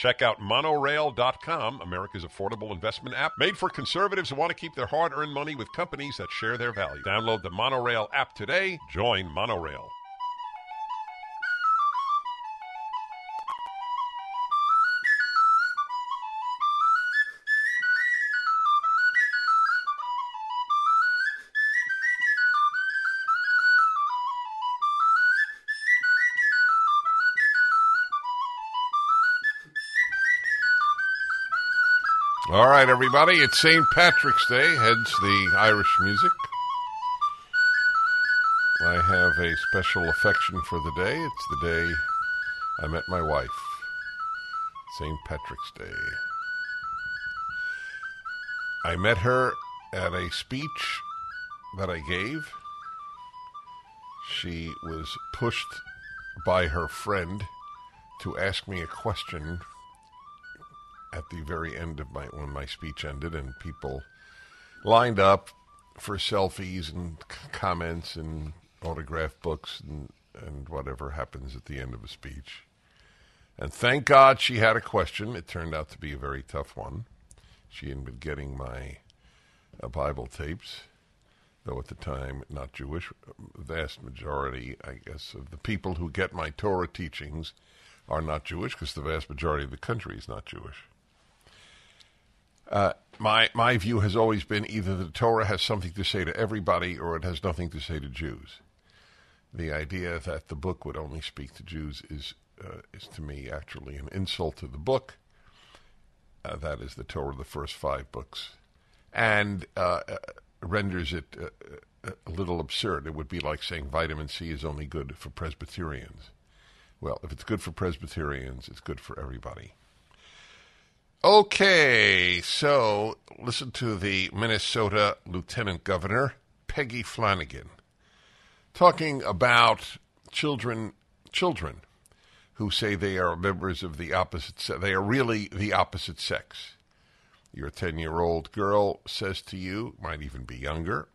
Check out Monorail.com, America's affordable investment app, made for conservatives who want to keep their hard-earned money with companies that share their values. Download the Monorail app today. Join Monorail. All right, everybody, it's St. Patrick's Day, hence the Irish music. I have a special affection for the day. It's the day I met my wife, St. Patrick's Day. I met her at a speech that I gave. She was pushed by her friend to ask me a question at the very end of when my speech ended, and people lined up for selfies and comments and autograph books and whatever happens at the end of a speech. And thank God she had a question. It turned out to be a very tough one. She had been getting my Bible tapes, though at the time not Jewish. The vast majority, I guess, of the people who get my Torah teachings are not Jewish, because the vast majority of the country is not Jewish. My view has always been either the Torah has something to say to everybody or it has nothing to say to Jews. The idea that the book would only speak to Jews is to me actually an insult to the book. That is the Torah, the first 5 books, and renders it a little absurd. It would be like saying vitamin C is only good for Presbyterians. Well, if it's good for Presbyterians, it's good for everybody. Okay, so listen to the Minnesota Lieutenant Governor, Peggy Flanagan, talking about children who say they are members of the opposite sex. They are really the opposite sex. Your 10-year-old girl says to you, might even be younger,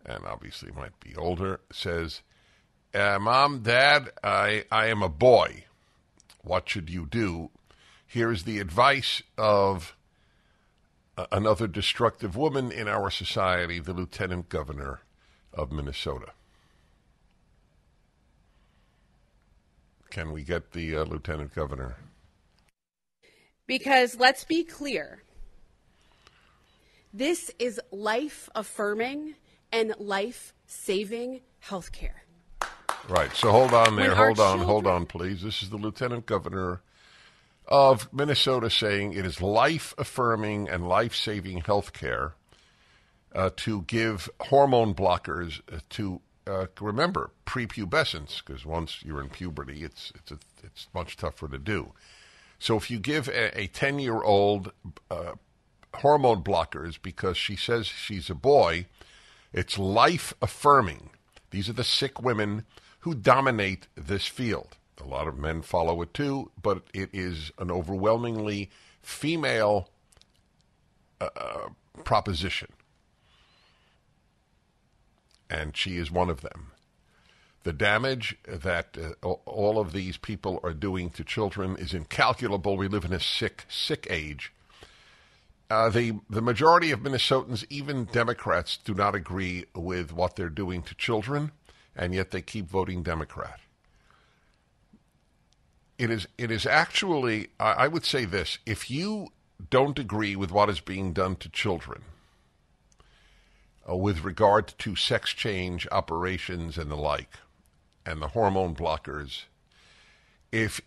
and obviously might be older, says, Mom, Dad, I am a boy. What should you do? Here's the advice of another destructive woman in our society, the Lieutenant Governor of Minnesota. Can we get the Lieutenant Governor? Because let's be clear, this is life-affirming and life-saving health care. Right, so hold on there, hold on, please. This is the Lieutenant Governor of Minnesota saying it is life-affirming and life-saving health care to give hormone blockers to, remember, prepubescence, because once you're in puberty, it's much tougher to do. So if you give a 10-year-old hormone blockers because she says she's a boy, it's life-affirming. These are the sick women who dominate this field. A lot of men follow it too, but it is an overwhelmingly female proposition. And she is one of them. The damage that all of these people are doing to children is incalculable. We live in a sick age. The majority of Minnesotans, even Democrats, do not agree with what they're doing to children, and yet they keep voting Democrat. It is actually, I would say this, if you don't agree with what is being done to children with regard to sex change operations and the like, and the hormone blockers, if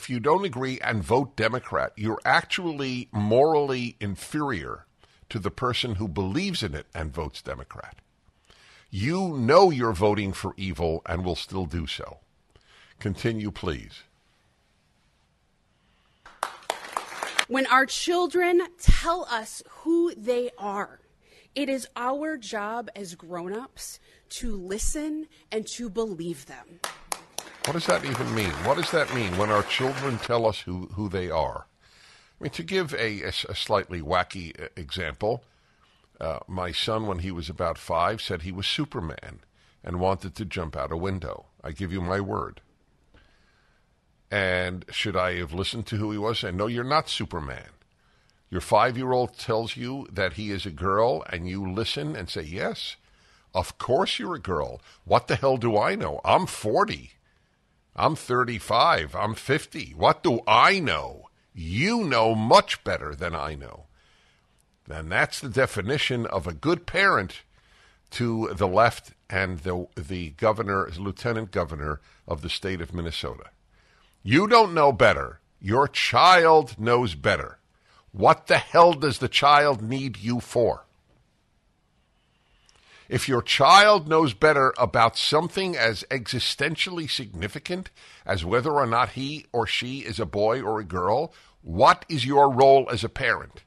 you don't agree and vote Democrat, you're actually morally inferior to the person who believes in it and votes Democrat. You know you're voting for evil and will still do so. Continue, please. When our children tell us who they are, it is our job as grown-ups to listen and to believe them. What does that even mean? What does that mean when our children tell us who they are? I mean, to give a slightly wacky example, my son, when he was about 5, said he was Superman and wanted to jump out a window. I give you my word. And should I have listened to who he was? And no, you're not Superman. Your 5-year-old tells you that he is a girl, and you listen and say, yes, of course you're a girl. What the hell do I know? I'm 40. I'm 35. I'm 50. What do I know? You know much better than I know. And that's the definition of a good parent to the left and the governor, lieutenant governor of the state of Minnesota. You don't know better. Your child knows better. What the hell does the child need you for? If your child knows better about something as existentially significant as whether or not he or she is a boy or a girl, what is your role as a parent?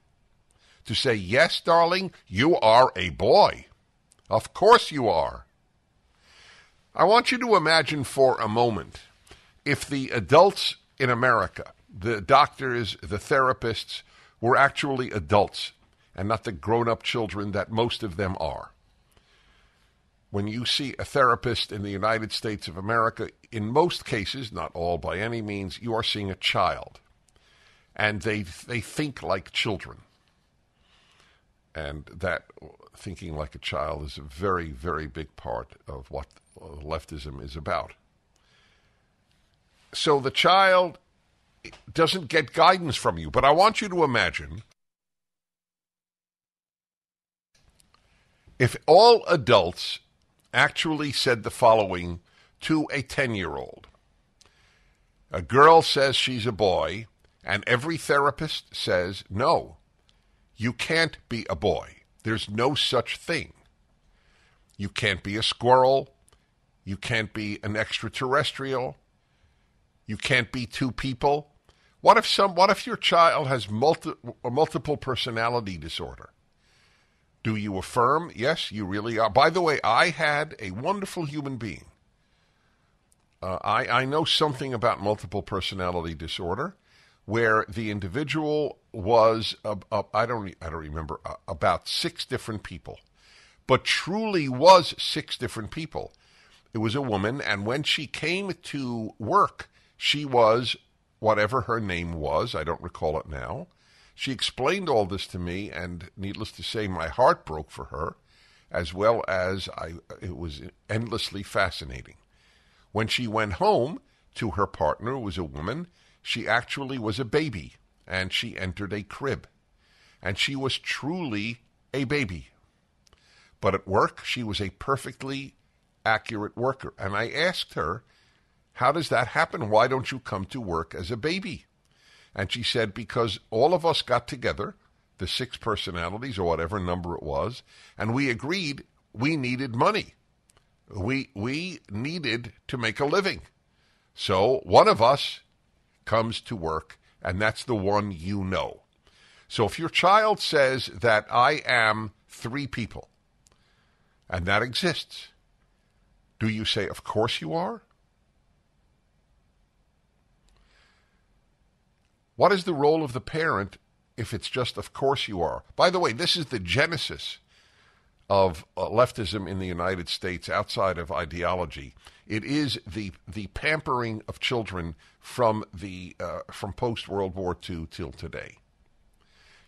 To say, yes, darling, you are a boy. Of course you are. I want you to imagine for a moment if the adults in America, the doctors, the therapists, were actually adults and not the grown-up children that most of them are. When you see a therapist in the United States of America, in most cases, not all by any means, you are seeing a child. And they think like children. And that thinking like a child is a very, very big part of what leftism is about. So the child doesn't get guidance from you. But I want you to imagine if all adults actually said the following to a 10-year-old. A girl says she's a boy, and every therapist says, no, you can't be a boy. There's no such thing. You can't be a squirrel. You can't be an extraterrestrial. You can't be two people. What if your child has multiple personality disorder? Do you affirm, yes, you really are? By the way, I had a wonderful human being. I know something about multiple personality disorder, where the individual was, I don't remember, about 6 different people, but truly was 6 different people. It was a woman, and when she came to work, she was whatever her name was. I don't recall it now. She explained all this to me, and needless to say, my heart broke for her, as well as it was endlessly fascinating. When she went home to her partner, who was a woman, she actually was a baby, and she entered a crib. And she was truly a baby. But at work, she was a perfectly accurate worker. And I asked her, how does that happen? Why don't you come to work as a baby? And she said, because all of us got together, the 6 personalities or whatever number it was, and we agreed we needed money. We needed to make a living. So one of us comes to work, and that's the one you know. So if your child says that I am 3 people, and that exists, do you say, of course you are? What is the role of the parent if it's just, of course you are? By the way, this is the genesis of leftism in the United States outside of ideology. It is the pampering of children from post-World War II till today.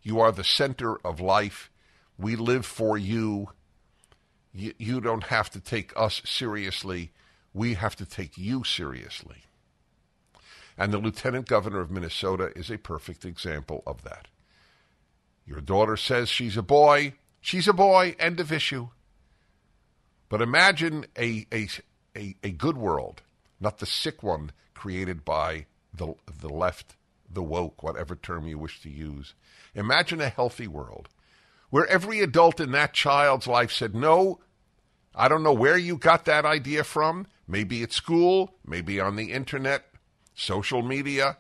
You are the center of life. We live for you. You don't have to take us seriously. We have to take you seriously. And the lieutenant governor of Minnesota is a perfect example of that. Your daughter says she's a boy. She's a boy, end of issue. But imagine a good world, not the sick one created by the left, the woke, whatever term you wish to use. Imagine a healthy world where every adult in that child's life said, no, I don't know where you got that idea from. Maybe at school, maybe on the internet, social media,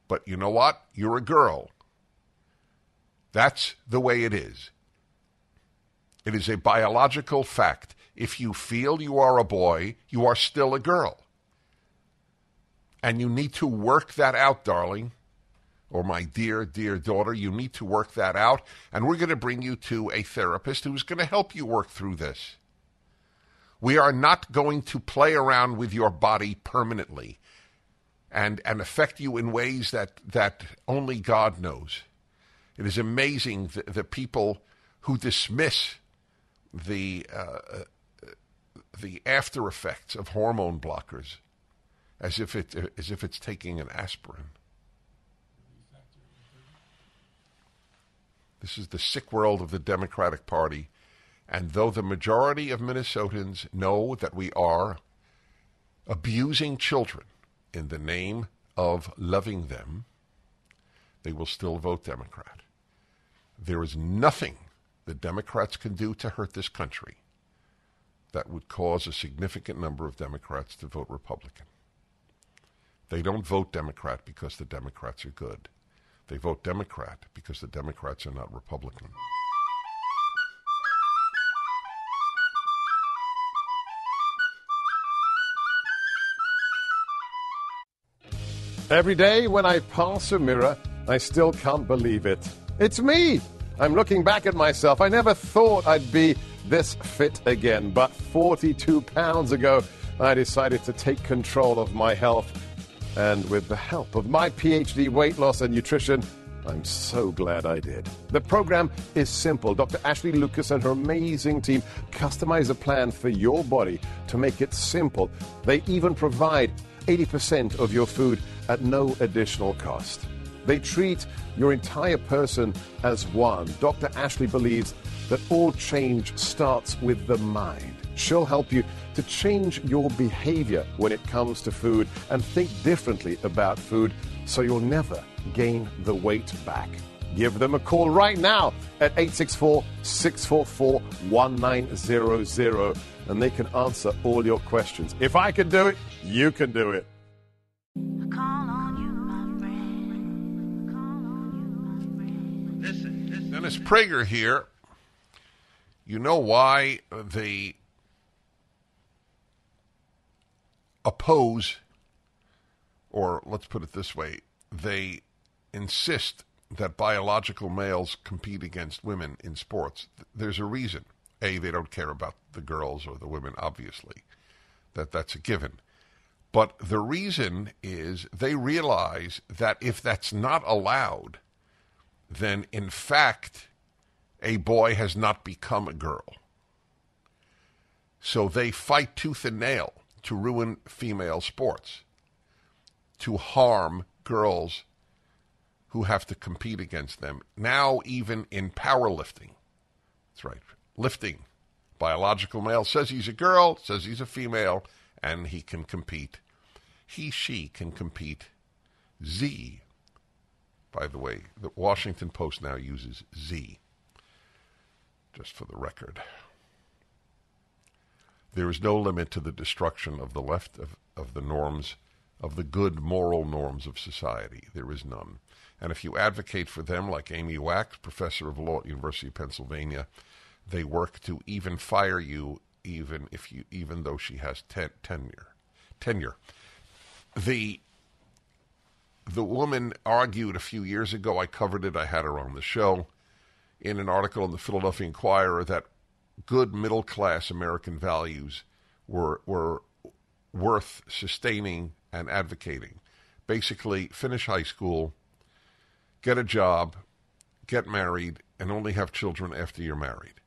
but you know what? You're a girl. That's the way it is. It is a biological fact. If you feel you are a boy, you are still a girl. And you need to work that out, darling, or my dear, dear daughter. You need to work that out, and we're going to bring you to a therapist who's going to help you work through this. We are not going to play around with your body permanently. and affect you in ways that only God knows. It is amazing the people who dismiss the after effects of hormone blockers as if it's taking an aspirin. This is the sick world of the Democratic Party. And though the majority of Minnesotans know that we are abusing children in the name of loving them, they will still vote Democrat. There is nothing the Democrats can do to hurt this country that would cause a significant number of Democrats to vote Republican. They don't vote Democrat because the Democrats are good. They vote Democrat because the Democrats are not Republican. Every day when I pass a mirror, I still can't believe it. It's me! I'm looking back at myself. I never thought I'd be this fit again, but 42 pounds ago, I decided to take control of my health. And with the help of my PhD weight loss and nutrition, I'm so glad I did. The program is simple. Dr. Ashley Lucas and her amazing team customize a plan for your body to make it simple. They even provide 80% of your food at no additional cost. They treat your entire person as one. Dr. Ashley believes that all change starts with the mind. She'll help you to change your behavior when it comes to food and think differently about food so you'll never gain the weight back. Give them a call right now at 864-644-1900 and they can answer all your questions. If I can do it, you can do it. Dennis Prager here. You know why they oppose, or let's put it this way, they insist that biological males compete against women in sports. There's a reason. A, they don't care about the girls or the women, obviously. That's a given. But the reason is they realize that if that's not allowed, then in fact a boy has not become a girl. So they fight tooth and nail to ruin female sports, to harm girls who have to compete against them. Now even in powerlifting. That's right. Lifting. Biological male says he's a girl, says he's a female, and he can compete. He, she can compete. Z. By the way, the Washington Post now uses Z. Just for the record. There is no limit to the destruction of the left of the norms, of the good moral norms of society. There is none. And if you advocate for them, like Amy Wax, professor of law at the University of Pennsylvania, they work to even fire you, even though she has tenure. The woman argued a few years ago, I covered it, I had her on the show, in an article in the Philadelphia Inquirer, that good middle-class American values were worth sustaining and advocating. Basically, finish high school, get a job, get married, and only have children after you're married.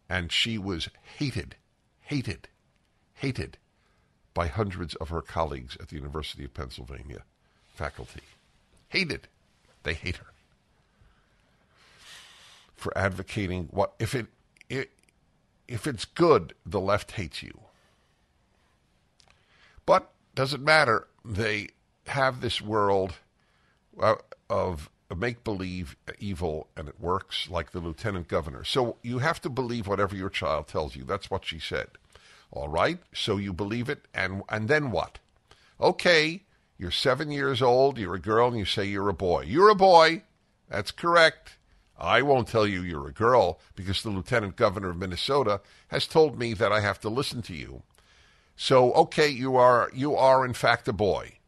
And she was hated by hundreds of her colleagues at the University of Pennsylvania faculty. Hated. They hate her for advocating what if it's good, the left hates you. But doesn't matter. They have this world of make-believe evil, and it works, like the lieutenant governor. So you have to believe whatever your child tells you. That's what she said. All right, so you believe it, and then what? Okay, you're 7 years old, you're a girl, and you say you're a boy. You're a boy. That's correct. I won't tell you you're a girl because the lieutenant governor of Minnesota has told me that I have to listen to you. So, okay, you are in fact a boy.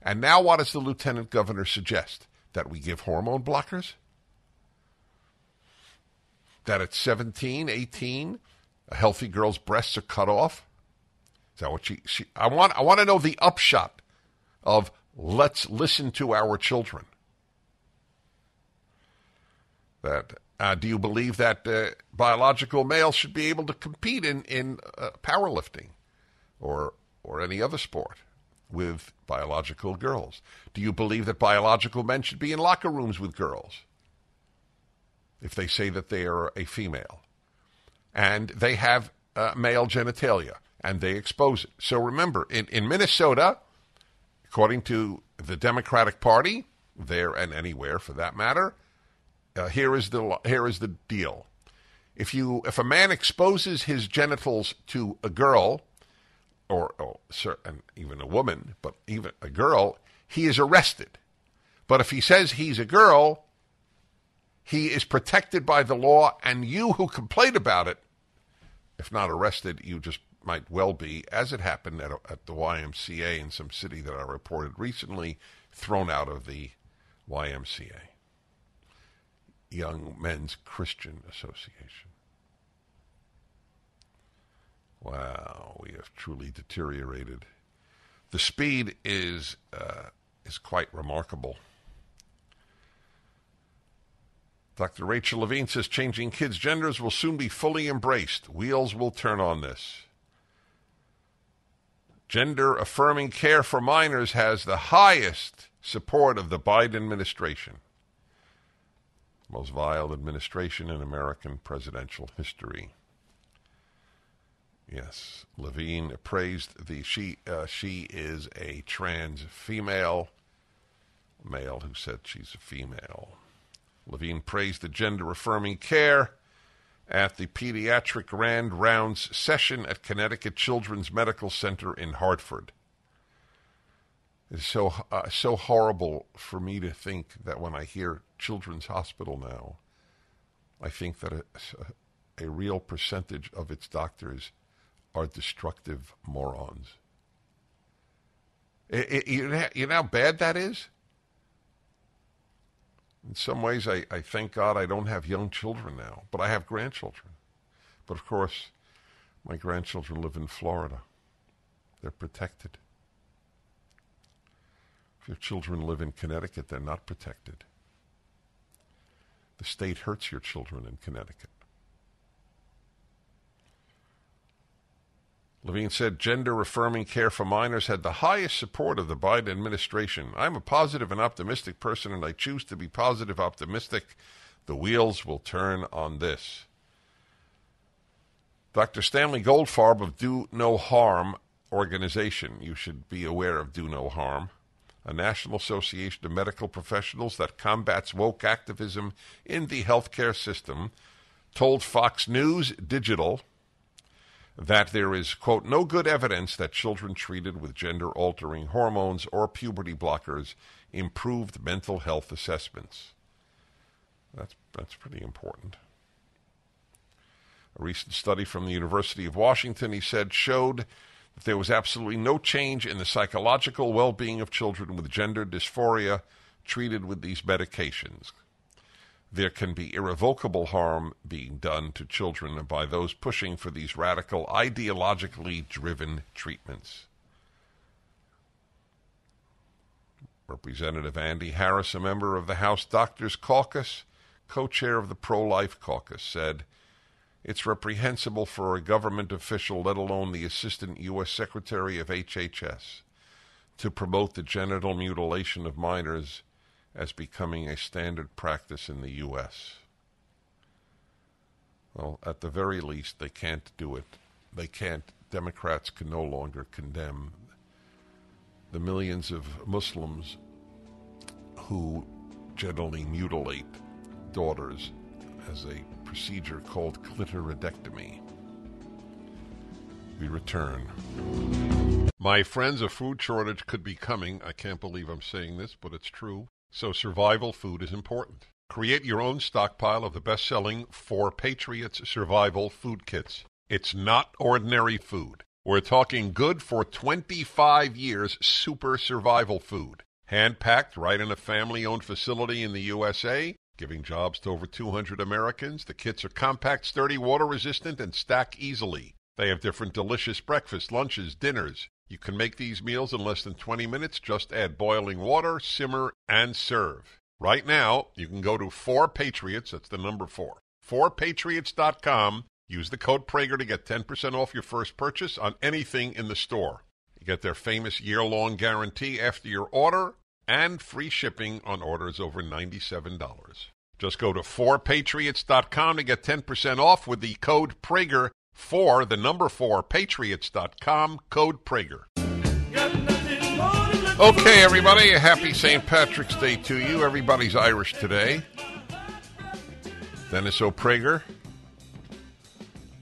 And now what does the lieutenant governor suggest? That we give hormone blockers? That at 17, 18, a healthy girl's breasts are cut off? Is that what she I want to know the upshot of let's listen to our children. Do you believe that biological males should be able to compete in powerlifting or any other sport with biological girls? Do you believe that biological men should be in locker rooms with girls if they say that they are a female and they have male genitalia and they expose it? So remember, in Minnesota, according to the Democratic Party, there and anywhere for that matter, here is the deal. If a man exposes his genitals to a girl, or even a woman, but even a girl, he is arrested. But if he says he's a girl, he is protected by the law, and you who complain about it, if not arrested, you just might well be, as it happened at the YMCA in some city that I reported recently, thrown out of the YMCA, Young Men's Christian Association. Wow, we have truly deteriorated. The speed is quite remarkable. Dr. Rachel Levine says changing kids' genders will soon be fully embraced. Wheels will turn on this. Gender-affirming care for minors has the highest support of the Biden administration. Most vile administration in American presidential history. Yes, Levine praised she is a trans female, male who said she's a female. Levine praised the gender-affirming care at the Pediatric Grand Rounds session at Connecticut Children's Medical Center in Hartford. It's so horrible for me to think that when I hear Children's Hospital now, I think that a real percentage of its doctors are destructive morons. You know how bad that is? In some ways, I thank God I don't have young children now, but I have grandchildren. But of course, my grandchildren live in Florida. They're protected. If your children live in Connecticut, they're not protected. The state hurts your children in Connecticut. Levine said gender-affirming care for minors had the highest support of the Biden administration. I'm a positive and optimistic person, and I choose to be positive, optimistic. The wheels will turn on this. Dr. Stanley Goldfarb of Do No Harm organization. You should be aware of Do No Harm, a national association of medical professionals that combats woke activism in the healthcare system, told Fox News Digital that there is, quote, no good evidence that children treated with gender-altering hormones or puberty blockers improved mental health assessments. That's pretty important. A recent study from the University of Washington, he said, showed that there was absolutely no change in the psychological well-being of children with gender dysphoria treated with these medications. There can be irrevocable harm being done to children by those pushing for these radical, ideologically driven treatments. Representative Andy Harris, a member of the House Doctors Caucus, co-chair of the Pro-Life Caucus, said, it's reprehensible for a government official, let alone the Assistant U.S. Secretary of HHS, to promote the genital mutilation of minors as becoming a standard practice in the U.S. Well, at the very least, they can't do it. Democrats can no longer condemn the millions of Muslims who generally mutilate daughters as a procedure called clitoridectomy. We return. My friends, a food shortage could be coming. I can't believe I'm saying this, but it's true. So survival food is important. Create your own stockpile of the best-selling For Patriots Survival Food Kits. It's not ordinary food. We're talking good for 25 years super survival food. Hand-packed right in a family-owned facility in the USA, giving jobs to over 200 Americans. The kits are compact, sturdy, water-resistant, and stack easily. They have different delicious breakfasts, lunches, dinners, You can make these meals in less than 20 minutes. Just add boiling water, simmer, and serve. Right now, you can go to 4Patriots, that's the number 4, 4Patriots.com. Use the code Prager to get 10% off your first purchase on anything in the store. You get their famous year-long guarantee after your order and free shipping on orders over $97. Just go to 4Patriots.com to get 10% off with the code Prager for the number 4Patriots.com, code Prager. Okay, everybody, a happy St. Patrick's Day to you. Everybody's Irish today. Dennis O'Prager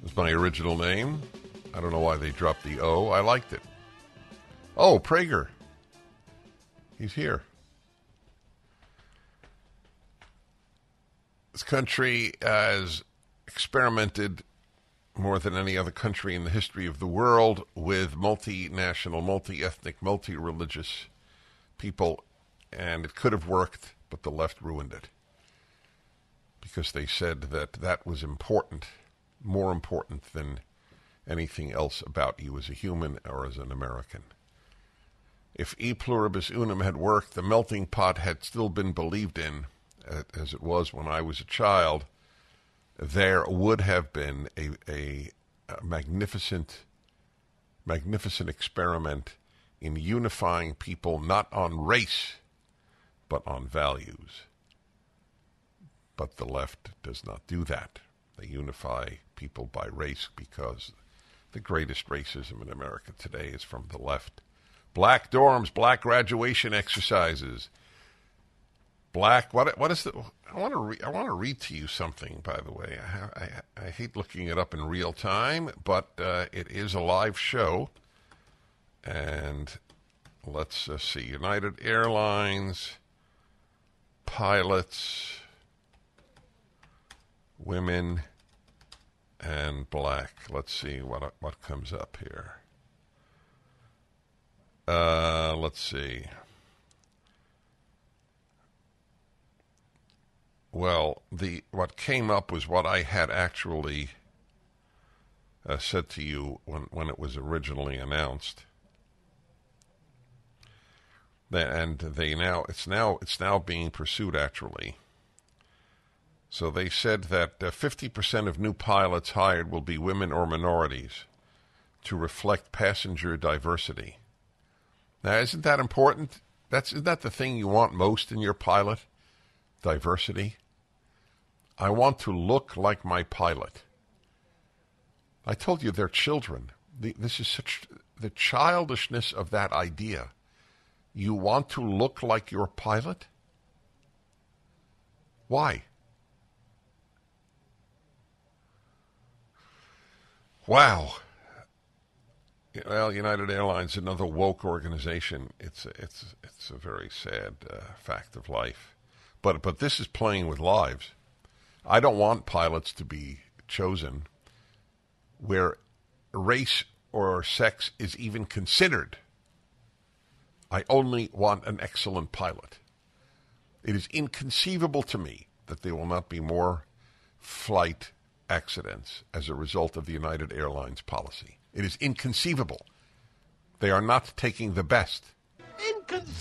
was my original name. I don't know why they dropped the O. I liked it. Oh, Prager. He's here. This country has experimented more than any other country in the history of the world with multinational, multi-ethnic, multi-religious people, and it could have worked, but the left ruined it because they said that that was important, more important than anything else about you as a human or as an American. If e pluribus unum had worked, the melting pot had still been believed in, as it was when I was a child, there would have been a magnificent experiment in unifying people not on race, but on values. But the left does not do that. They unify people by race because the greatest racism in America today is from the left. Black dorms, black graduation exercises. Black, what is the? I want to read to you something. By the way, I hate looking it up in real time, but it is a live show, and let's see. United Airlines pilots, women, and black. Let's see what comes up here. Let's see. Well, what came up was what I had actually said to you when it was originally announced, and it's now being pursued actually. So they said that 50% of new pilots hired will be women or minorities to reflect passenger diversity. Now, isn't that important? Isn't that the thing you want most in your pilot? Diversity. I want to look like my pilot. I told you they're children. This is such the childishness of that idea. You want to look like your pilot? Why? Wow. Well, United Airlines, another woke organization. It's a very sad fact of life. But this is playing with lives. I don't want pilots to be chosen where race or sex is even considered. I only want an excellent pilot. It is inconceivable to me that there will not be more flight accidents as a result of the United Airlines policy. It is inconceivable. They are not taking the best.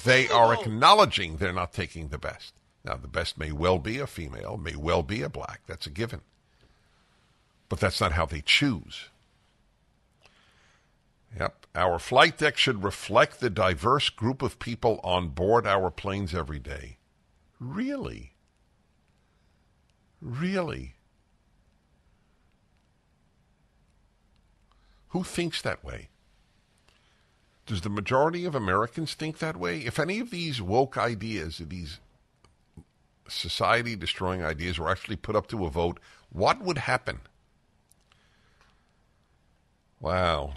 They are acknowledging they're not taking the best. Now, the best may well be a female, may well be a black. That's a given. But that's not how they choose. Yep. Our flight deck should reflect the diverse group of people on board our planes every day. Really? Really? Who thinks that way? Does the majority of Americans think that way? If any of these woke ideas, these society-destroying ideas were actually put up to a vote, what would happen? Wow.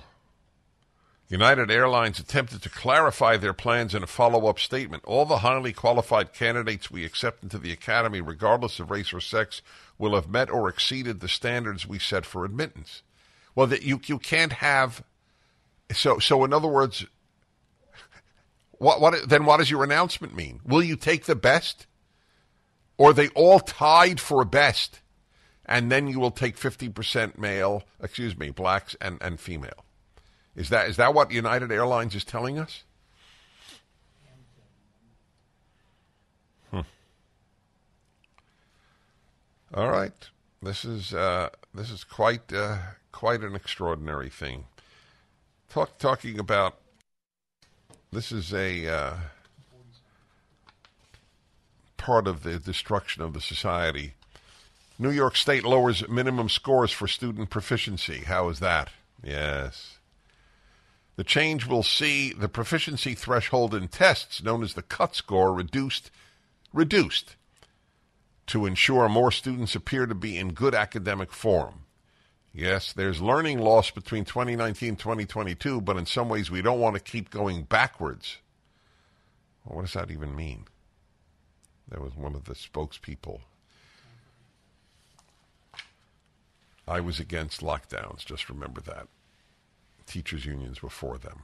United Airlines attempted to clarify their plans in a follow-up statement. All the highly qualified candidates we accept into the academy, regardless of race or sex, will have met or exceeded the standards we set for admittance. Well, that you can't have. So in other words, what does your announcement mean? Will you take the best? Or they all tied for best, and then you will take 50% blacks and female. Is that what United Airlines is telling us? All right. This is quite an extraordinary thing. Talking about this is a part of the destruction of the society. New York State lowers minimum scores for student proficiency. How is that? Yes. The change will see the proficiency threshold in tests, known as the cut score, reduced to ensure more students appear to be in good academic form. Yes, there's learning loss between 2019 and 2022, but in some ways we don't want to keep going backwards. Well, what does that even mean? That was one of the spokespeople. I was against lockdowns, just remember that. Teachers' unions were for them.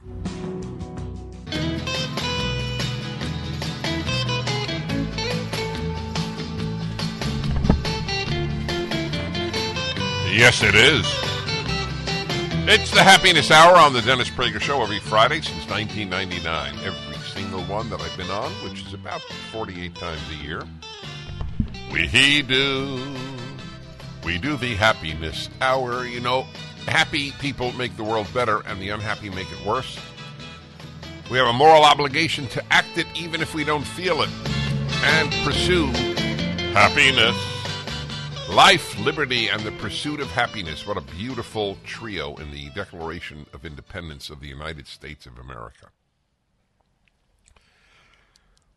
Yes, it is. It's the Happiness Hour on the Dennis Prager Show every Friday since 1999. Every single one that I've been on, which is about 48 times a year. We do the Happiness Hour. You know, happy people make the world better, and the unhappy make it worse. We have a moral obligation to act it even if we don't feel it, and pursue happiness. Life, liberty, and the pursuit of happiness. What a beautiful trio in the Declaration of Independence of the United States of America.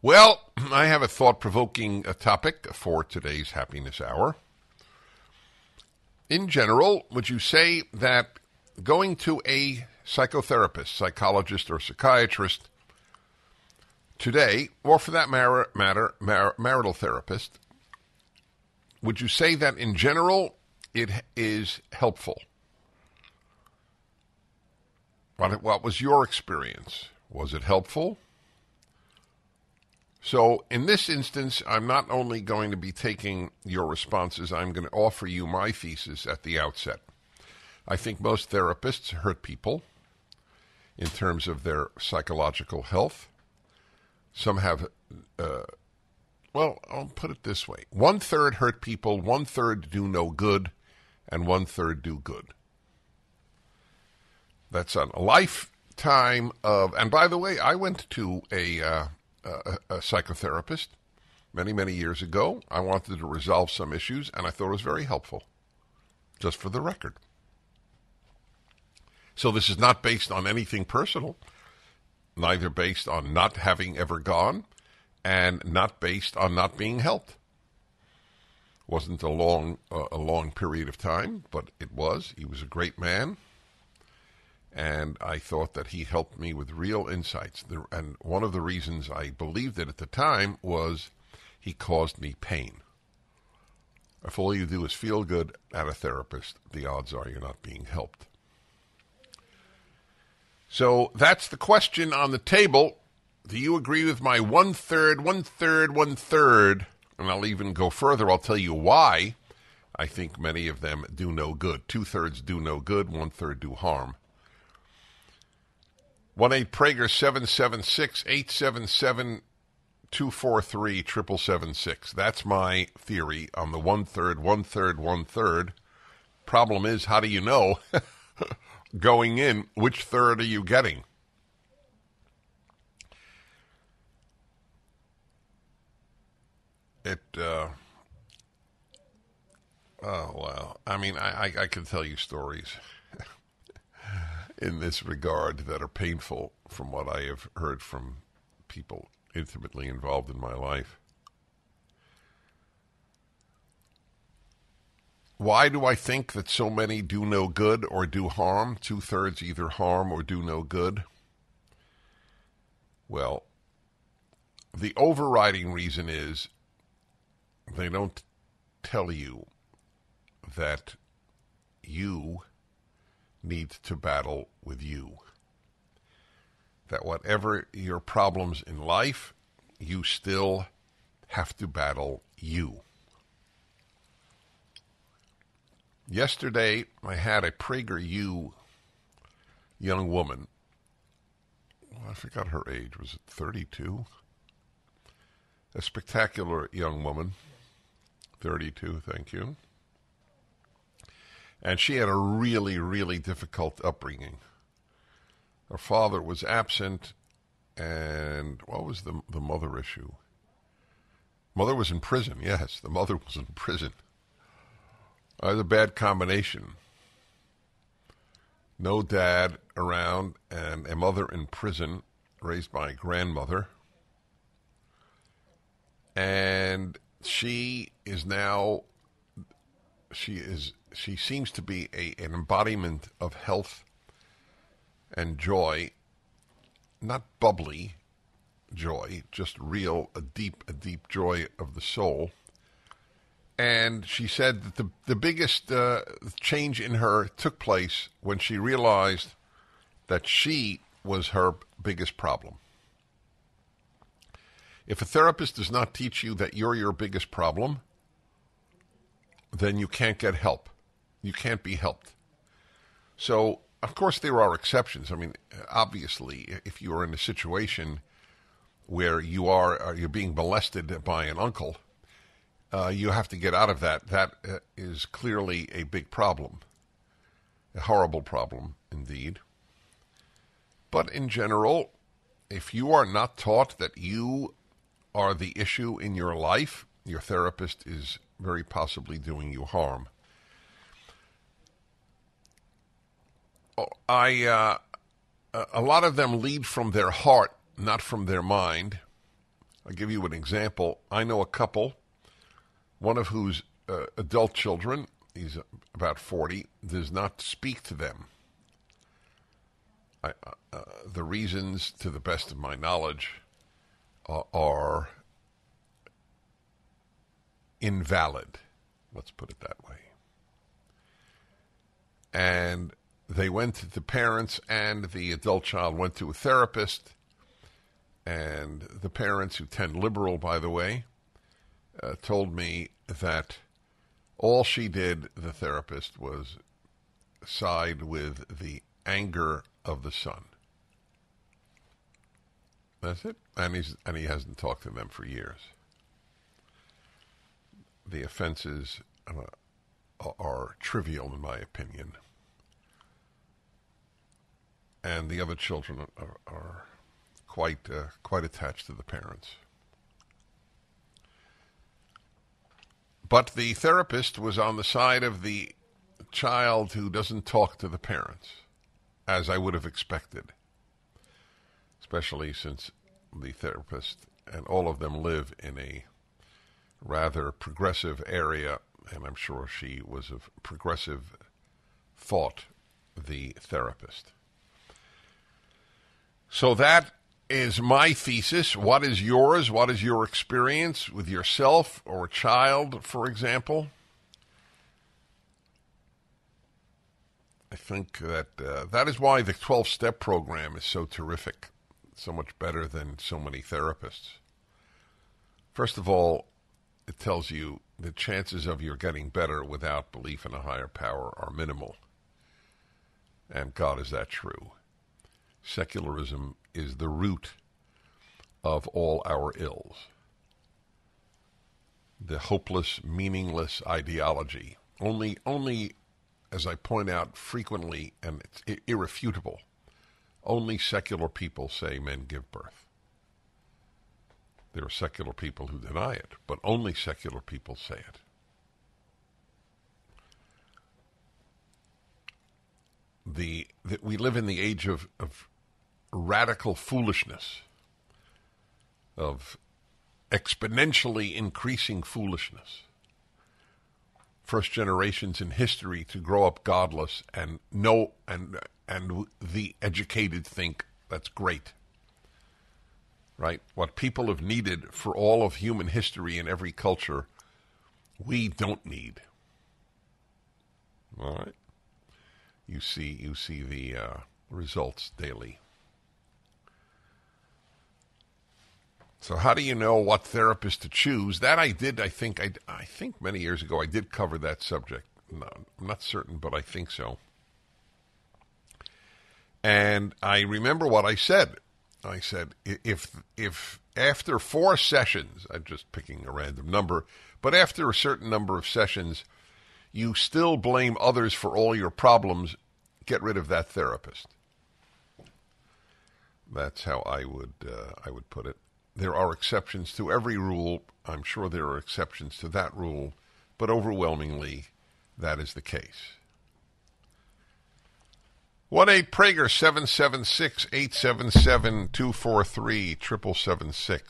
Well, I have a thought-provoking topic for today's Happiness Hour. In general, would you say that going to a psychotherapist, psychologist, or psychiatrist today, or for that matter, marital therapist, would you say that in general it is helpful? What was your experience? Was it helpful? So in this instance, I'm not only going to be taking your responses, I'm going to offer you my thesis at the outset. I think most therapists hurt people in terms of their psychological health. Some have... Well, I'll put it this way. 1/3 hurt people, 1/3 do no good, and 1/3 do good. That's a lifetime of... And by the way, I went to a psychotherapist many, many years ago. I wanted to resolve some issues, and I thought it was very helpful, just for the record. So this is not based on anything personal, neither based on not having ever gone, and not based on not being helped. Wasn't a long period of time, but it was. He was a great man, and I thought that he helped me with real insights. And one of the reasons I believed it at the time was he caused me pain. If all you do is feel good at a therapist, the odds are you're not being helped. So that's the question on the table. Do you agree with my 1/3, 1/3, 1/3? And I'll even go further. I'll tell you why I think many of them do no good. 2/3 do no good, 1/3 do harm. 1-8-Prager-776-877-243-7776. That's my theory on the 1/3, 1/3, 1/3. Problem is, how do you know going in which third are you getting? I mean, I can tell you stories in this regard that are painful from what I have heard from people intimately involved in my life. Why do I think that so many do no good or do harm? 2/3 either harm or do no good. Well, the overriding reason is they don't tell you that you need to battle with you. That whatever your problems in life, you still have to battle you. Yesterday, I had a PragerU young woman. Well, I forgot her age. Was it 32? A spectacular young woman. 32, thank you. And she had a really, really difficult upbringing. Her father was absent, and what was the mother issue? Mother was in prison, yes. The mother was in prison. It was a bad combination. No dad around and a mother in prison raised by a grandmother. And she seems to be an embodiment of health and joy, not bubbly joy, just real, a deep joy of the soul. And she said that the biggest change in her took place when she realized that she was her biggest problem. If a therapist does not teach you that you're your biggest problem, then you can't get help. You can't be helped. So, of course, there are exceptions. I mean, obviously, if you are in a situation where you're being molested by an uncle, you have to get out of that. That is clearly a big problem, a horrible problem indeed. But in general, if you are not taught that you are the issue in your life, your therapist is very possibly doing you harm. A lot of them lead from their heart, not from their mind. I'll give you an example. I know a couple, one of whose adult children, he's about 40, does not speak to them. The reasons, to the best of my knowledge, are invalid. Let's put it that way. And they went to the parents, and the adult child went to a therapist, and the parents, who tend liberal, by the way, told me that all she did, the therapist, was side with the anger of the son. That's it. And he hasn't talked to them for years. The offenses are trivial, in my opinion. And the other children are quite attached to the parents. But the therapist was on the side of the child who doesn't talk to the parents, as I would have expected, especially since the therapist and all of them live in a rather progressive area, and I'm sure she was of progressive thought, the therapist. So that is my thesis. What is yours? What is your experience with yourself or a child, for example? I think that that is why the 12-step program is so terrific, so much better than so many therapists. First of all, it tells you the chances of your getting better without belief in a higher power are minimal. And God, is that true? Secularism is the root of all our ills. The hopeless, meaningless ideology. Only, as I point out frequently, and it's irrefutable, only secular people say men give birth. There are secular people who deny it, but only secular people say it. We live in the age of radical foolishness, of exponentially increasing foolishness. First generations in history to grow up godless and the educated think that's great. Right? What people have needed for all of human history in every culture, we don't need. All right? You see the results daily. So how do you know what therapist to choose? That I did. I think many years ago I did cover that subject. No, I'm not certain, but I think so. And I remember what I said. I said, if after 4 sessions, I'm just picking a random number, but after a certain number of sessions, you still blame others for all your problems, get rid of that therapist. That's how I would put it. There are exceptions to every rule. I'm sure there are exceptions to that rule, but overwhelmingly, that is the case. 1-8-PRAGER 776-877-243-7776.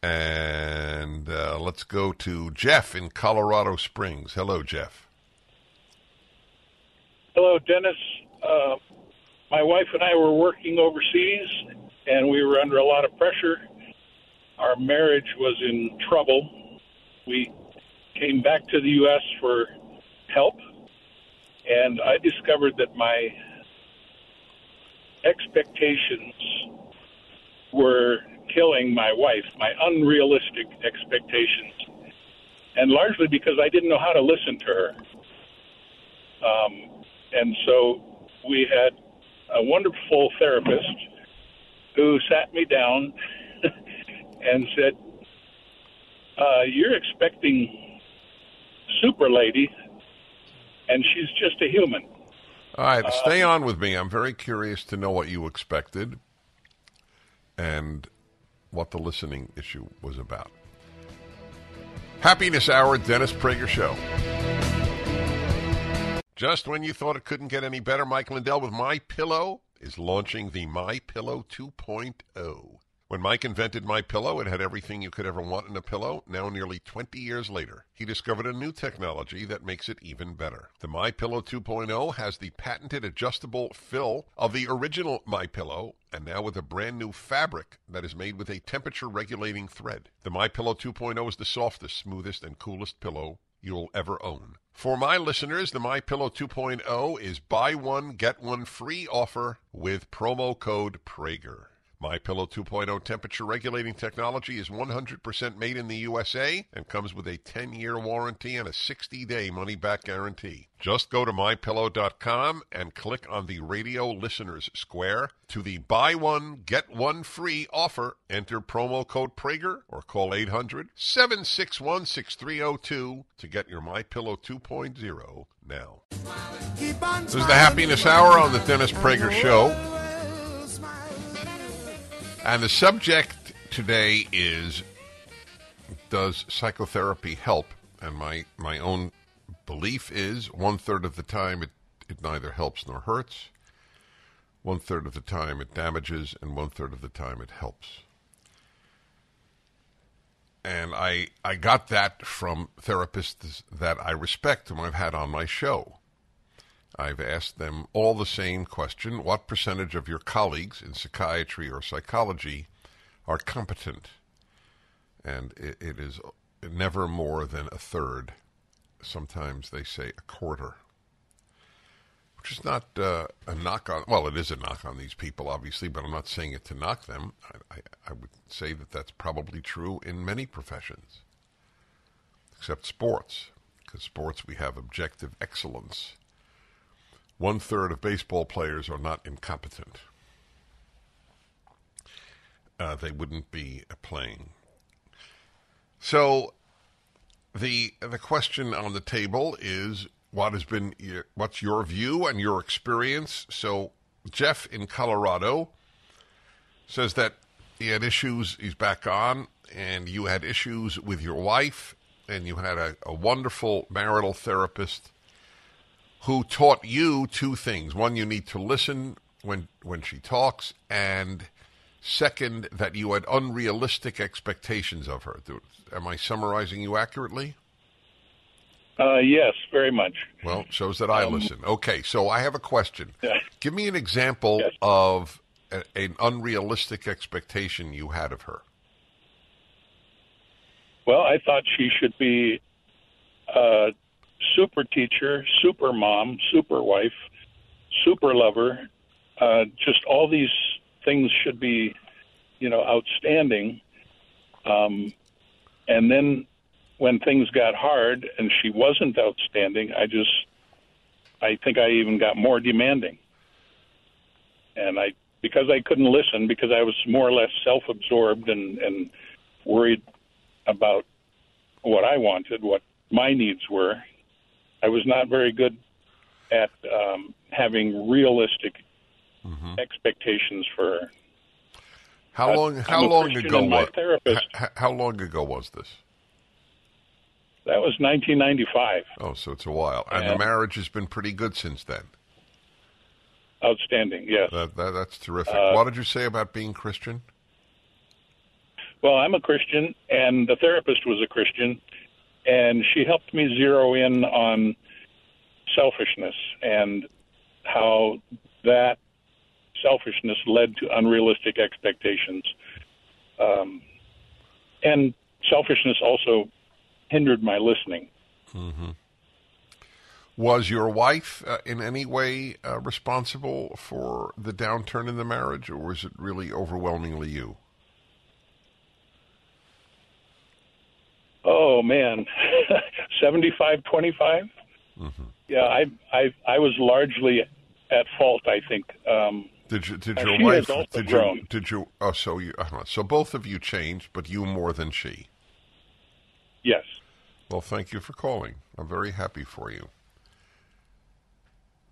And let's go to Jeff in Colorado Springs. Hello, Jeff. Hello, Dennis. My wife and I were working overseas, and we were under a lot of pressure. Our marriage was in trouble. We came back to the U.S. for help, and I discovered that my expectations were killing my wife, my unrealistic expectations, and largely because I didn't know how to listen to her. And so we had a wonderful therapist who sat me down and said, you're expecting super lady, and she's just a human. All right, stay on with me. I'm very curious to know what you expected and what the listening issue was about. Happiness Hour, Dennis Prager Show. Just when you thought it couldn't get any better, Mike Lindell with MyPillow is launching the MyPillow 2.0. When Mike invented MyPillow, it had everything you could ever want in a pillow. Now, nearly 20 years later, he discovered a new technology that makes it even better. The MyPillow 2.0 has the patented adjustable fill of the original MyPillow, and now with a brand new fabric that is made with a temperature-regulating thread. The MyPillow 2.0 is the softest, smoothest, and coolest pillow you'll ever own. For my listeners, the MyPillow 2.0 is buy one, get one free offer with promo code Prager. MyPillow 2.0 temperature-regulating technology is 100% made in the USA and comes with a 10-year warranty and a 60-day money-back guarantee. Just go to MyPillow.com and click on the radio listeners square to the buy one, get one free offer. Enter promo code Prager or call 800-761-6302 to get your MyPillow 2.0 now. This is the Happiness Hour on the Dennis Prager Show. And the subject today is, does psychotherapy help? And my own belief is 1/3 of the time it neither helps nor hurts. 1/3 of the time it damages, and 1/3 of the time it helps. And I got that from therapists that I respect whom I've had on my show. I've asked them all the same question: what percentage of your colleagues in psychiatry or psychology are competent? And it is never more than 1/3. Sometimes they say 1/4, which is not a knock on, well, it is a knock on these people, obviously, but I'm not saying it to knock them. I would say that that's probably true in many professions, except sports, because sports we have objective excellence. 1/3 of baseball players are not incompetent. They wouldn't be playing. So the question on the table is, what's your view and your experience? So Jeff in Colorado says that he had issues, he's back on, and you had issues with your wife, and you had a wonderful marital therapist who taught you 2 things. One, you need to listen when she talks, and second, that you had unrealistic expectations of her. Am I summarizing you accurately? Yes, very much. Well, shows that I listen. Okay, so I have a question. Yeah. Give me an example of an unrealistic expectation you had of her. Well, I thought she should be super teacher, super mom, super wife, super lover. Just all these things should be, outstanding. And then when things got hard and she wasn't outstanding, I just I think I even got more demanding. And because I couldn't listen, because I was more or less self-absorbed and worried about what I wanted, what my needs were, I was not very good at having realistic expectations for. How long ago was this? That was 1995. Oh, so it's a while, and the marriage has been pretty good since then. Outstanding, yes. That's terrific. What did you say about being Christian? Well, I'm a Christian, and the therapist was a Christian, and she helped me zero in on selfishness and how that selfishness led to unrealistic expectations. And selfishness also hindered my listening. Mm-hmm. Was your wife in any way responsible for the downturn in the marriage, or was it really overwhelmingly you? Oh, man. 75-25? Mm-hmm. Yeah, I was largely at fault, I think. Did your wife? So both of you changed, but you more than she. Yes. Well, thank you for calling. I'm very happy for you.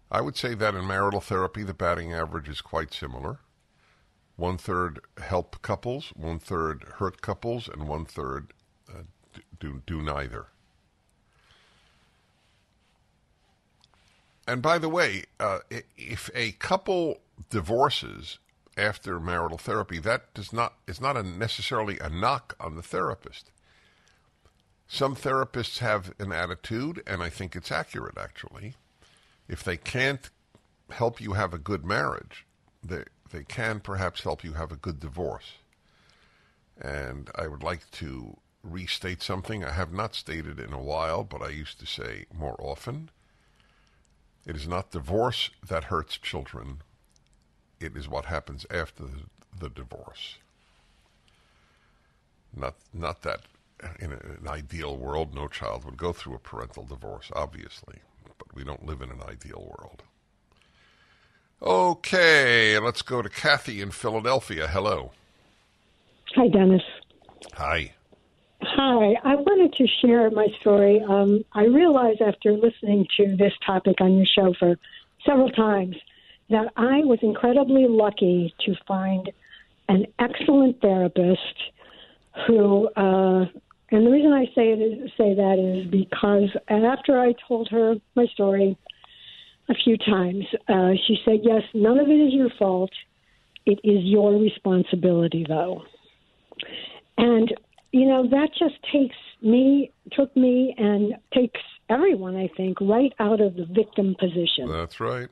I would say that in marital therapy, the batting average is quite similar. 1/3 help couples, 1/3 hurt couples, and 1/3 do neither. And by the way, if a couple divorces after marital therapy, that is not necessarily a knock on the therapist. Some therapists have an attitude, and I think it's accurate, actually. If they can't help you have a good marriage, they can perhaps help you have a good divorce. And I would like to restate something I have not stated in a while, but I used to say more often. It is not divorce that hurts children. It is what happens after the divorce. Not that in an ideal world, no child would go through a parental divorce, obviously. But we don't live in an ideal world. Okay, let's go to Kathy in Philadelphia. Hello. Hi, Dennis. Hi. Hi. I wanted to share my story. I realized after listening to this topic on your show for several times that I was incredibly lucky to find an excellent therapist who, and the reason I say that is because after I told her my story a few times, she said, yes, none of it is your fault. It is your responsibility, though. And, that just took me and takes everyone, I think, right out of the victim position. That's right.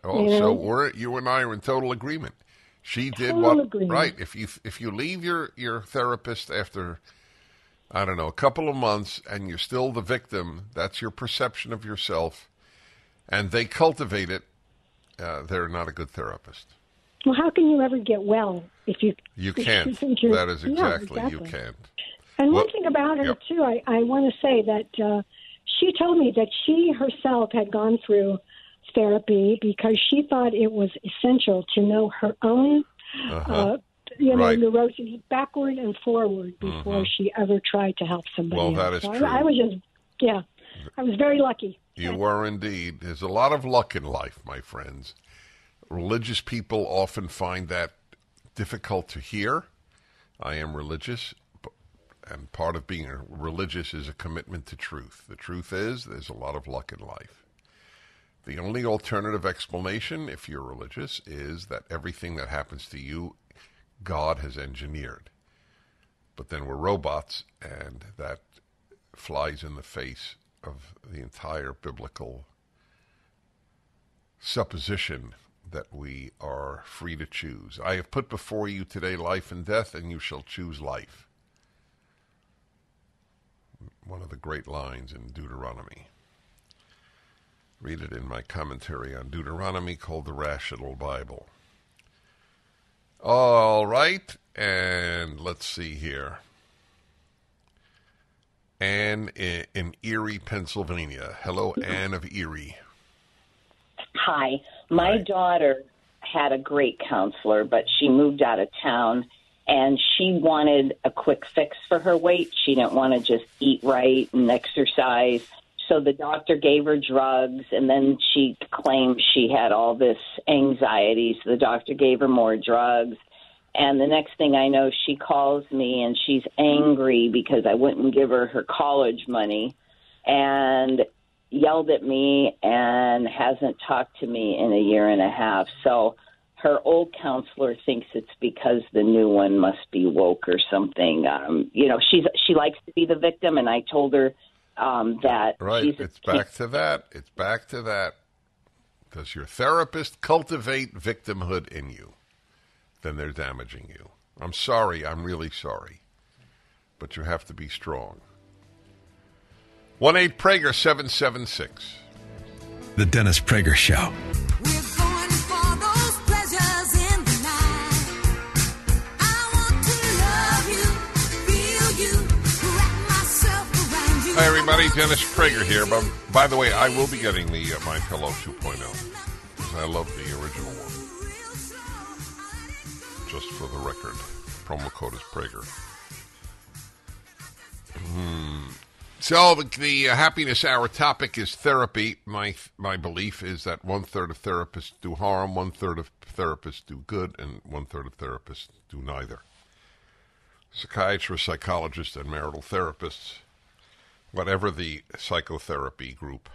So you and I are in total agreement. She did right. If you leave your therapist after, I don't know, a couple of months and you're still the victim, that's your perception of yourself, and they cultivate it, they're not a good therapist. Well, how can you ever get well if you... You can't. That is exactly. You can't. And one thing about her, too, I want to say that she told me that she herself had gone through therapy because she thought it was essential to know her own, neuroses backward and forward before she ever tried to help somebody else. Well, that is true. I was I was very lucky. You were indeed. There's a lot of luck in life, my friends. Religious people often find that difficult to hear. I am religious, and part of being religious is a commitment to truth. The truth is there's a lot of luck in life. The only alternative explanation, if you're religious, is that everything that happens to you, God has engineered. But then we're robots, and that flies in the face of the entire biblical supposition that we are free to choose. I have put before you today life and death, and you shall choose life. One of the great lines in Deuteronomy. Read it in my commentary on Deuteronomy called The Rational Bible. All right, and let's see here. Anne in Erie, Pennsylvania. Hello, Anne of Erie. Hi. My daughter had a great counselor, but she moved out of town, and she wanted a quick fix for her weight. She didn't want to just eat right and exercise. So the doctor gave her drugs, and then she claimed she had all this anxiety. So the doctor gave her more drugs. And the next thing I know, she calls me, and she's angry because I wouldn't give her her college money and yelled at me and hasn't talked to me in a year and a half. So her old counselor thinks it's because the new one must be woke or something. She likes to be the victim, and I told her that. Right. It's back to that. It's back to that. Does your therapist cultivate victimhood in you? Then they're damaging you. I'm sorry. I'm really sorry. But you have to be strong. 1-8-PRAGER-776. The Dennis Prager Show. Hi, everybody. Dennis Prager here. But by the way, I will be getting the My Pillow 2.0 because I love the original one. Just for the record, promo code is Prager. So the Happiness Hour topic is therapy. My belief is that 1/3 of therapists do harm, 1/3 of therapists do good, and 1/3 of therapists do neither. Psychiatrists, psychologists, and marital therapists, whatever the psychotherapy group.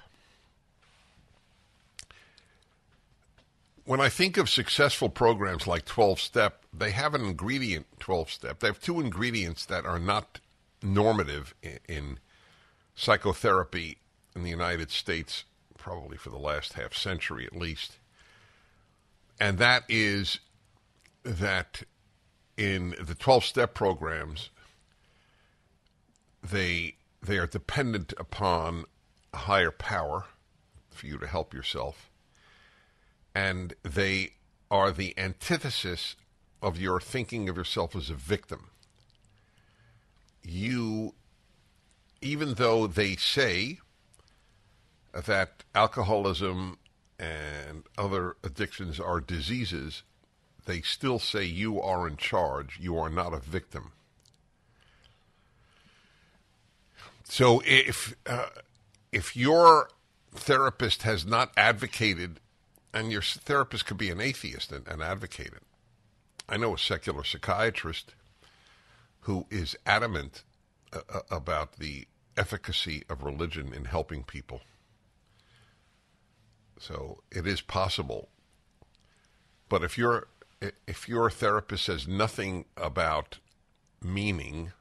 When I think of successful programs like 12-Step, they have an ingredient, 12-Step. They have two ingredients that are not normative in psychotherapy in the United States, probably for the last half century at least. And that is that in the 12-Step programs, they are dependent upon a higher power for you to help yourself. And they are the antithesis of your thinking of yourself as a victim. You, even though they say that alcoholism and other addictions are diseases, they still say you are in charge. You are not a victim. So if your therapist has not advocated, and your therapist could be an atheist and advocate it. I know a secular psychiatrist who is adamant about the efficacy of religion in helping people. So it is possible. But if your therapist says nothing about meaning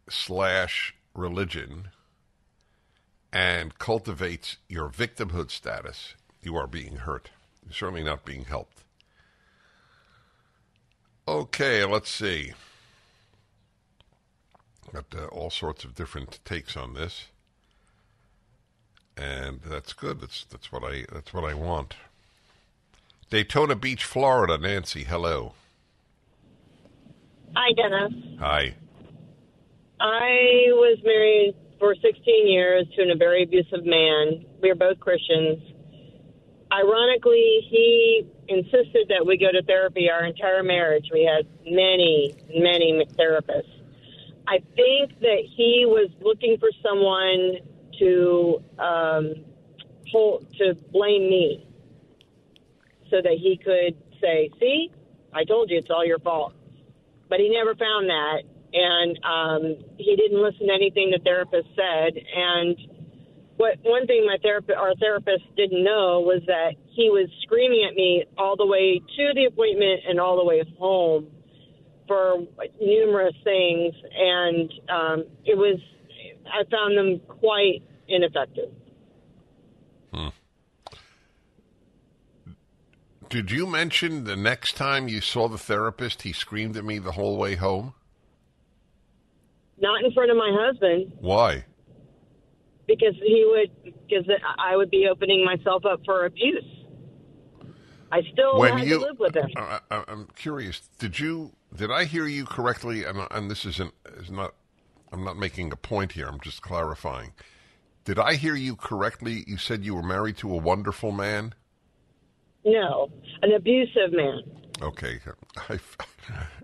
/ religion and cultivates your victimhood status, you are being hurt. You're certainly not being helped. Okay, let's see. Got all sorts of different takes on this, and that's good. That's what I want. Daytona Beach, Florida. Nancy, hello. Hi, Dennis. Hi. I was married for 16 years to a very abusive man. We are both Christians. Ironically, he insisted that we go to therapy our entire marriage. We had many, many therapists. I think that he was looking for someone to blame me so that he could say, see, I told you it's all your fault. But he never found that. And he didn't listen to anything the therapist said. And one thing our therapist didn't know was that he was screaming at me all the way to the appointment and all the way home for numerous things. And I found them quite ineffective. Did you mention the next time you saw the therapist, he screamed at me the whole way home? Not in front of my husband. Why? Because I would be opening myself up for abuse. I still had to live with him. I'm curious. Did I hear you correctly? And this I'm not making a point here. I'm just clarifying. Did I hear you correctly? You said you were married to a wonderful man? No, an abusive man. Okay.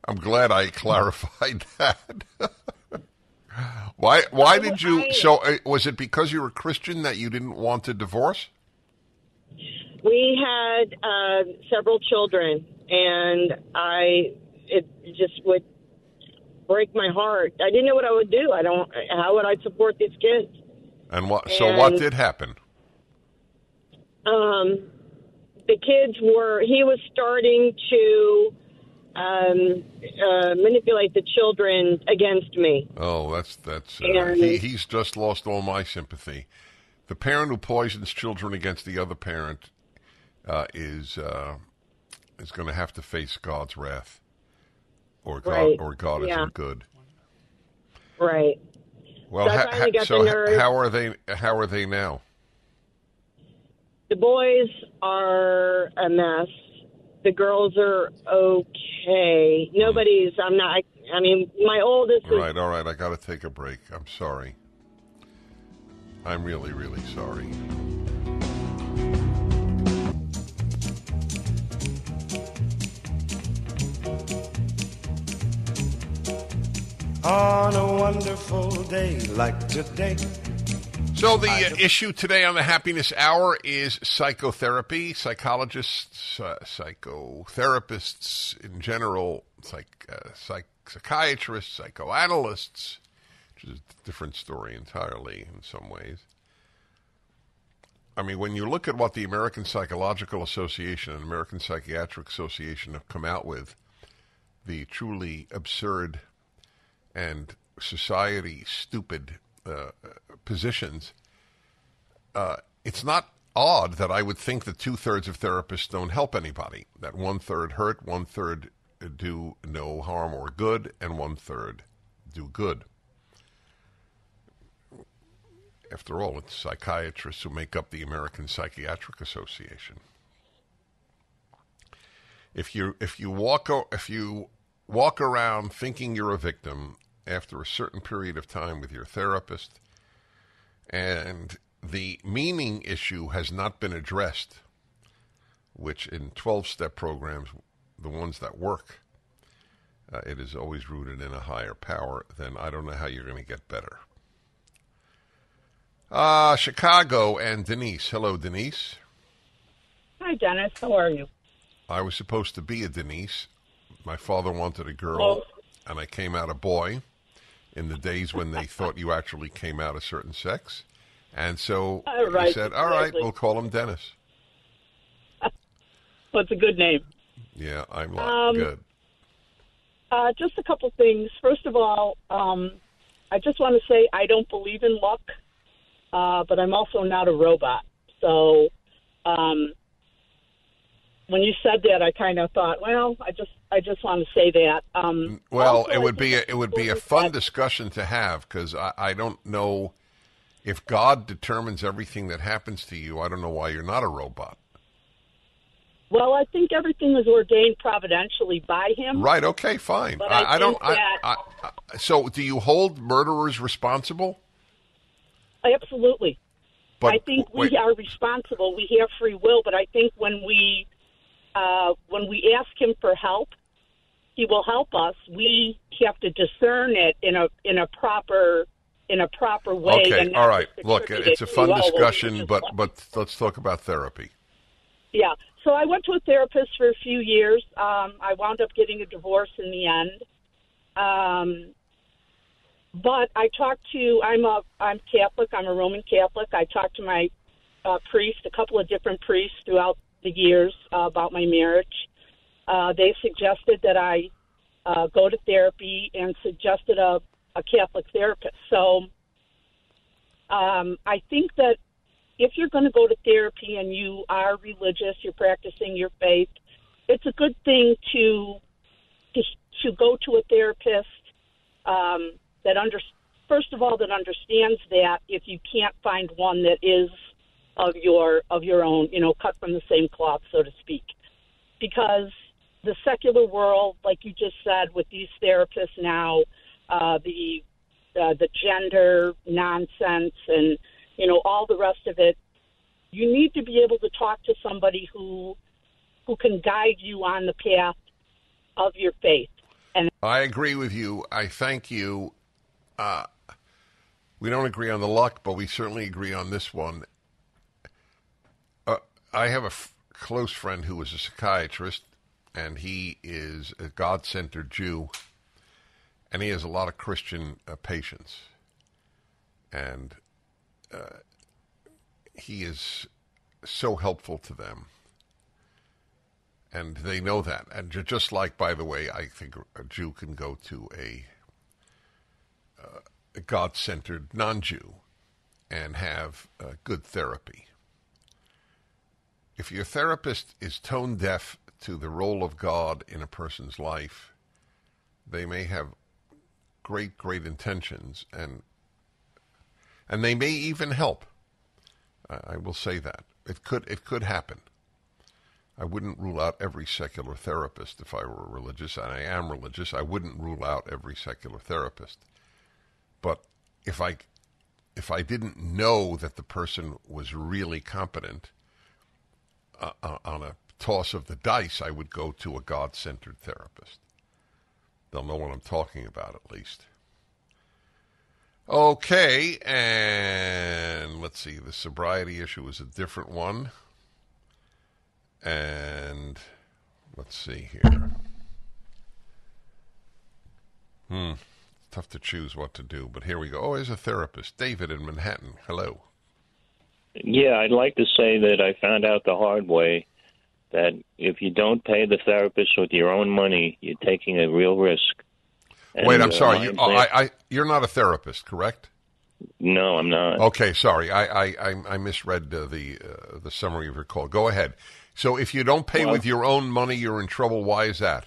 I'm glad I clarified that. Why did you... So was it because you were Christian that you didn't want a divorce? We had several children, and it just would break my heart. I didn't know what I would do. How would I support these kids? And what did happen? The kids he was starting to manipulate the children against me. Oh, that's he's just lost all my sympathy. The parent who poisons children against the other parent is going to have to face God's wrath, or God isn't good. Right. Well, how are they now? The boys are a mess. The girls are okay. My oldest is... All right, I got to take a break. I'm sorry. I'm really, really sorry. On a wonderful day like today. So the issue today on the Happiness Hour is psychotherapy. Psychologists, psychotherapists in general, psychiatrists, psychoanalysts, which is a different story entirely in some ways. I mean, when you look at what the American Psychological Association and American Psychiatric Association have come out with, the truly absurd and society-stupid positions, it's not odd that I would think that 2/3 of therapists don't help anybody, that 1/3 hurt, 1/3 do no harm or good, and 1/3 do good. After all, it's psychiatrists who make up the American Psychiatric Association. If you walk around thinking you're a victim after a certain period of time with your therapist, and the meaning issue has not been addressed, which in 12-step programs, the ones that work, it is always rooted in a higher power, then I don't know how you're going to get better. Chicago and Denise. Hello, Denise. Hi, Dennis. How are you? I was supposed to be a Denise. My father wanted a girl, and I came out a boy in the days when they thought you actually came out a certain sex. And so he said, all right, we'll call him Dennis. Well, it's a good name. Yeah, I'm good. Just a couple things. First of all, I just want to say I don't believe in luck, but I'm also not a robot. So when you said that, I kind of thought, well, I just want to say that. Well, also, it would be a fun discussion to have, because I don't know if God determines everything that happens to you. I don't know why you're not a robot. Well, I think everything is ordained providentially by Him. Right. Okay. Fine. But so, do you hold murderers responsible? Absolutely. But I think we are responsible. We have free will, but I think when we ask Him for help, He will help us. We have to discern it in a proper way. Okay, and all right. Look, it's a fun discussion, but let's talk about therapy. Yeah. So I went to a therapist for a few years. I wound up getting a divorce in the end. But I talked to, I'm Catholic, I'm a Roman Catholic. I talked to my priest, a couple of different priests throughout the years about my marriage. They suggested that I go to therapy and suggested a Catholic therapist. So I think that if you're going to go to therapy and you are religious, you're practicing your faith, it's a good thing to go to a therapist that understands that if you can't find one that is of your own, cut from the same cloth, so to speak. Because the secular world, like you just said, with these therapists now, the gender nonsense and all the rest of it. You need to be able to talk to somebody who can guide you on the path of your faith. And I agree with you. I thank you. We don't agree on the luck, but we certainly agree on this one. I have a close friend who is a psychiatrist, and he is a God-centered Jew, and he has a lot of Christian patients. And he is so helpful to them. And they know that. And just like, by the way, I think a Jew can go to a God-centered non-Jew and have good therapy. If your therapist is tone deaf to the role of God in a person's life, they may have great, great intentions, and they may even help. I will say that. It could happen. I wouldn't rule out every secular therapist if I were religious, and I am religious. I wouldn't rule out every secular therapist. But if I didn't know that the person was really competent, on a toss of the dice, I would go to a God-centered therapist. They'll know what I'm talking about, at least. Okay, and let's see. The sobriety issue is a different one. And let's see here. Tough to choose what to do, but here we go. Oh, there's a therapist. David in Manhattan. Hello. Yeah, I'd like to say that I found out the hard way that if you don't pay the therapist with your own money, you're taking a real risk. And, wait, I'm sorry. You're not a therapist, correct? No, I'm not. Okay, sorry. I misread the summary of your call. Go ahead. So if you don't pay with your own money, you're in trouble. Why is that?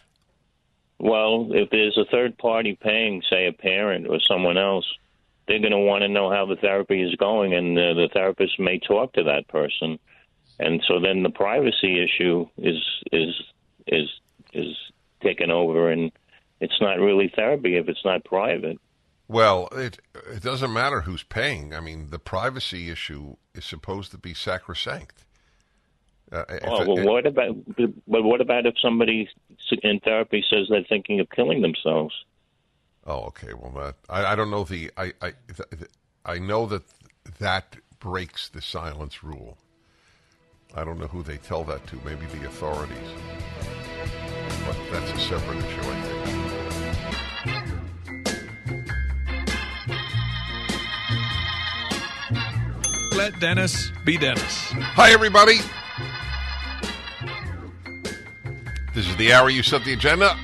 Well, if there's a third party paying, say a parent or someone else, they're going to want to know how the therapy is going, and the therapist may talk to that person, and so then the privacy issue is taken over, and it's not really therapy if it's not private. Well, it doesn't matter who's paying. I mean, the privacy issue is supposed to be sacrosanct. What about if somebody in therapy says they're thinking of killing themselves? Oh, okay. Well, I don't know I know that breaks the silence rule. I don't know who they tell that to. Maybe the authorities. But that's a separate issue, I think. Let Dennis be Dennis. Hi, everybody. This is the hour you set the agenda.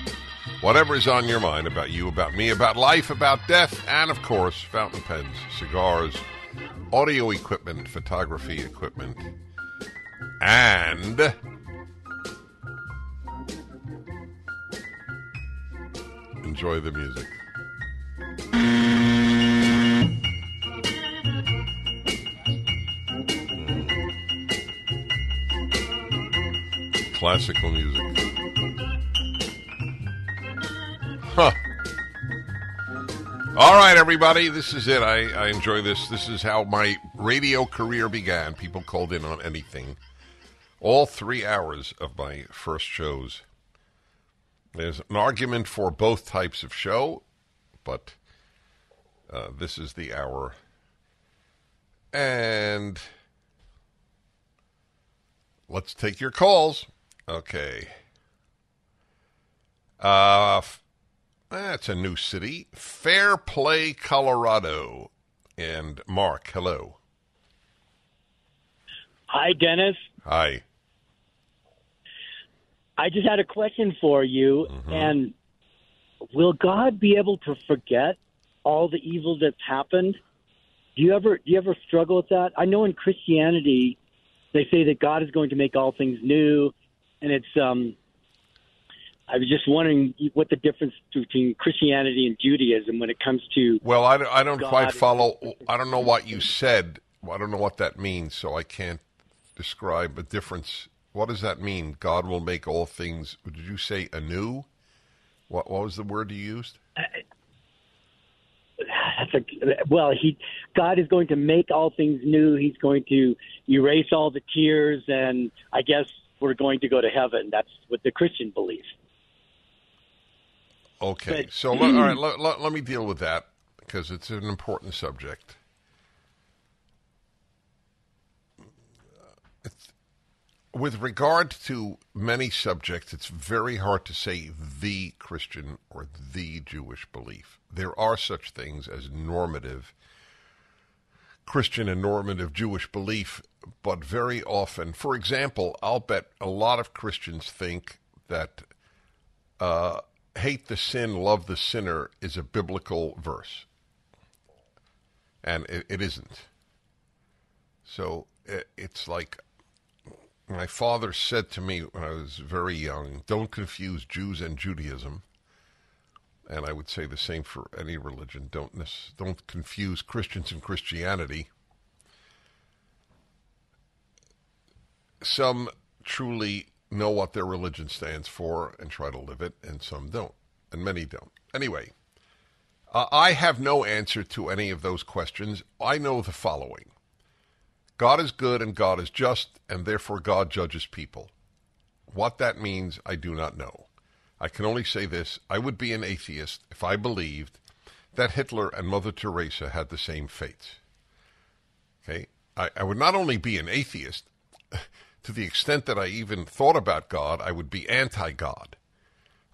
Whatever is on your mind about you, about me, about life, about death, and, of course, fountain pens, cigars, audio equipment, photography equipment, and enjoy the music. Classical music. Huh. All right, everybody, this is it. I enjoy this. This is how my radio career began. People called in on anything. All 3 hours of my first shows. There's an argument for both types of show, but this is the hour. And let's take your calls. Okay. That's a new city. Fair Play, Colorado. And Mark, hello. Hi, Dennis. Hi. I just had a question for you. And will God be able to forget all the evil that's happened? Do you ever struggle with that? I know in Christianity, they say that God is going to make all things new. And it's, I was just wondering what the difference between Christianity and Judaism when it comes to. Well, I don't quite follow. I don't know what you said. I don't know what that means, so I can't describe a difference. What does that mean? God will make all things. Did you say anew? What was the word you used? God is going to make all things new. He's going to erase all the tears, and I guess we're going to go to heaven. That's what the Christian believes. Okay, so all right, let me deal with that because it's an important subject. With regard to many subjects, it's very hard to say the Christian or the Jewish belief. There are such things as normative Christian and normative Jewish belief, but very often, for example, I'll bet a lot of Christians think that hate the sin, love the sinner is a biblical verse. And it isn't. So it's like my father said to me when I was very young, don't confuse Jews and Judaism. And I would say the same for any religion. Don't confuse Christians and Christianity. Some truly know what their religion stands for and try to live it, and some don't, and many don't. Anyway, I have no answer to any of those questions. I know the following. God is good and God is just, and therefore God judges people. What that means, I do not know. I can only say this. I would be an atheist if I believed that Hitler and Mother Teresa had the same fates. Okay? I would not only be an atheist, to the extent that I even thought about God, I would be anti-God.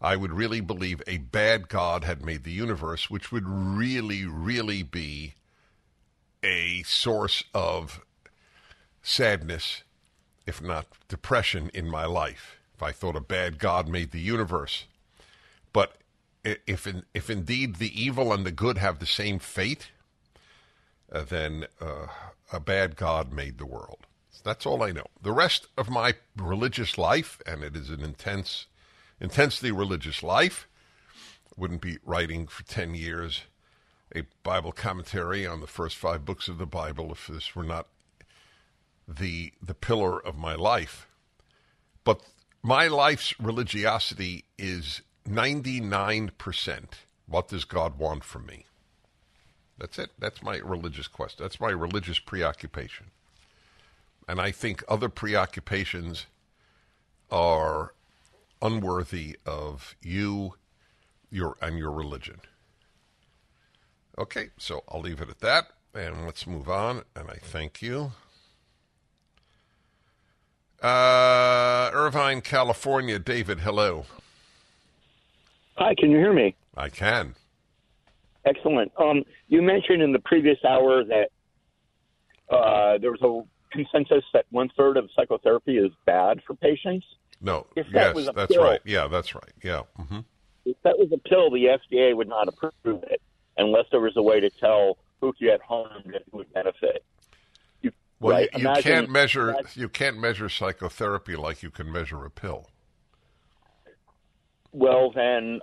I would really believe a bad God had made the universe, which would really, really be a source of sadness, if not depression, in my life. If I thought a bad God made the universe. But if indeed the evil and the good have the same fate, then a bad God made the world. That's all I know. The rest of my religious life, and it is an intensely religious life, wouldn't be writing for 10 years a Bible commentary on the first 5 books of the Bible if this were not the pillar of my life. But my life's religiosity is 99%. What does God want from me? That's it. That's my religious quest. That's my religious preoccupation. And I think other preoccupations are unworthy of you, your religion. Okay, so I'll leave it at that, and let's move on, and I thank you. Irvine, California. David, hello. Hi, can you hear me? I can. Excellent. You mentioned in the previous hour that there was a consensus that 1/3 of psychotherapy is bad for patients. No. Yes, that's pill, right. Yeah, that's right. Yeah. Mm-hmm. If that was a pill, the FDA would not approve it unless there was a way to tell who could get harmed and who would benefit. Well, right? you can't measure psychotherapy like you can measure a pill. Well, then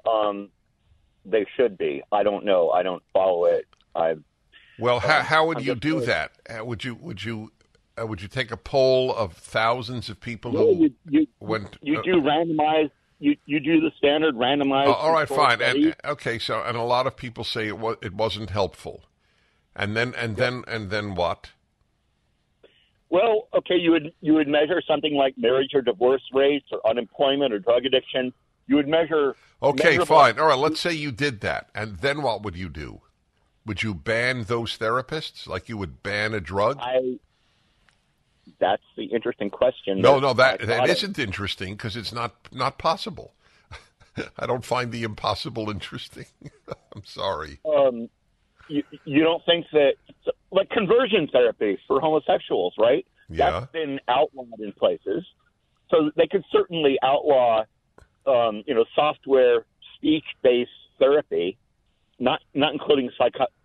they should be. I don't know. I don't follow it. How would you do that? Would you take a poll of thousands of people who went? You do randomized. You do the standard randomized. All right, fine. And a lot of people say it wasn't helpful, and then what? Well, okay, you would measure something like marriage or divorce rates or unemployment or drug addiction. You would measure. Okay, fine. All right, let's say you did that, and then what would you do? Would you ban those therapists like you would ban a drug? That's the interesting question. No, that isn't interesting because it's not possible. I don't find the impossible interesting. I'm sorry. You don't think that, like conversion therapy for homosexuals, right? Yeah. That's been outlawed in places. So they could certainly outlaw, software speech-based therapy, not including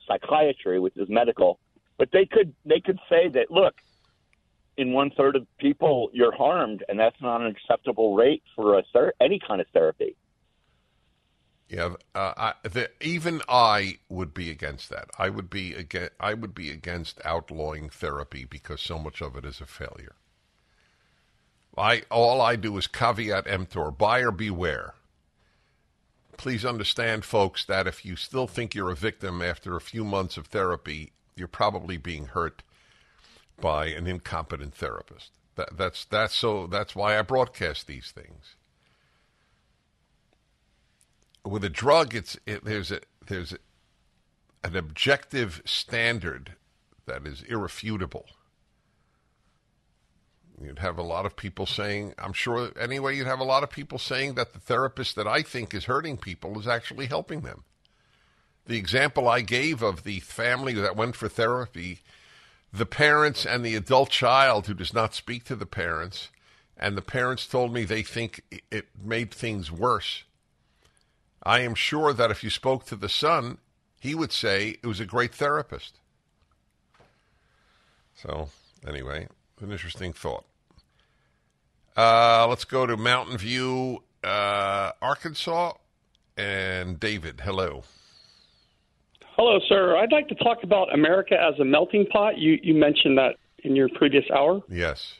psychiatry, which is medical. But they could say that, look, in 1/3 of people, you're harmed, and that's not an acceptable rate for any kind of therapy. Yeah, even I would be against that. I would be against outlawing therapy because so much of it is a failure. All I do is caveat emptor, buyer beware. please understand, folks, that if you still think you're a victim after a few months of therapy, you're probably being hurt by an incompetent therapist. That's why I broadcast these things. With a drug, there's an objective standard that is irrefutable. You'd have a lot of people saying, I'm sure anyway, you'd have a lot of people saying that the therapist that I think is hurting people is actually helping them. The example I gave of the family that went for therapy, the parents and the adult child who does not speak to the parents, and the parents told me they think it made things worse. I am sure that if you spoke to the son, he would say it was a great therapist. So, anyway, an interesting thought. Let's go to Mountain View, Arkansas, and David. Hello. Hello, sir. I'd like to talk about America as a melting pot. You mentioned that in your previous hour. Yes.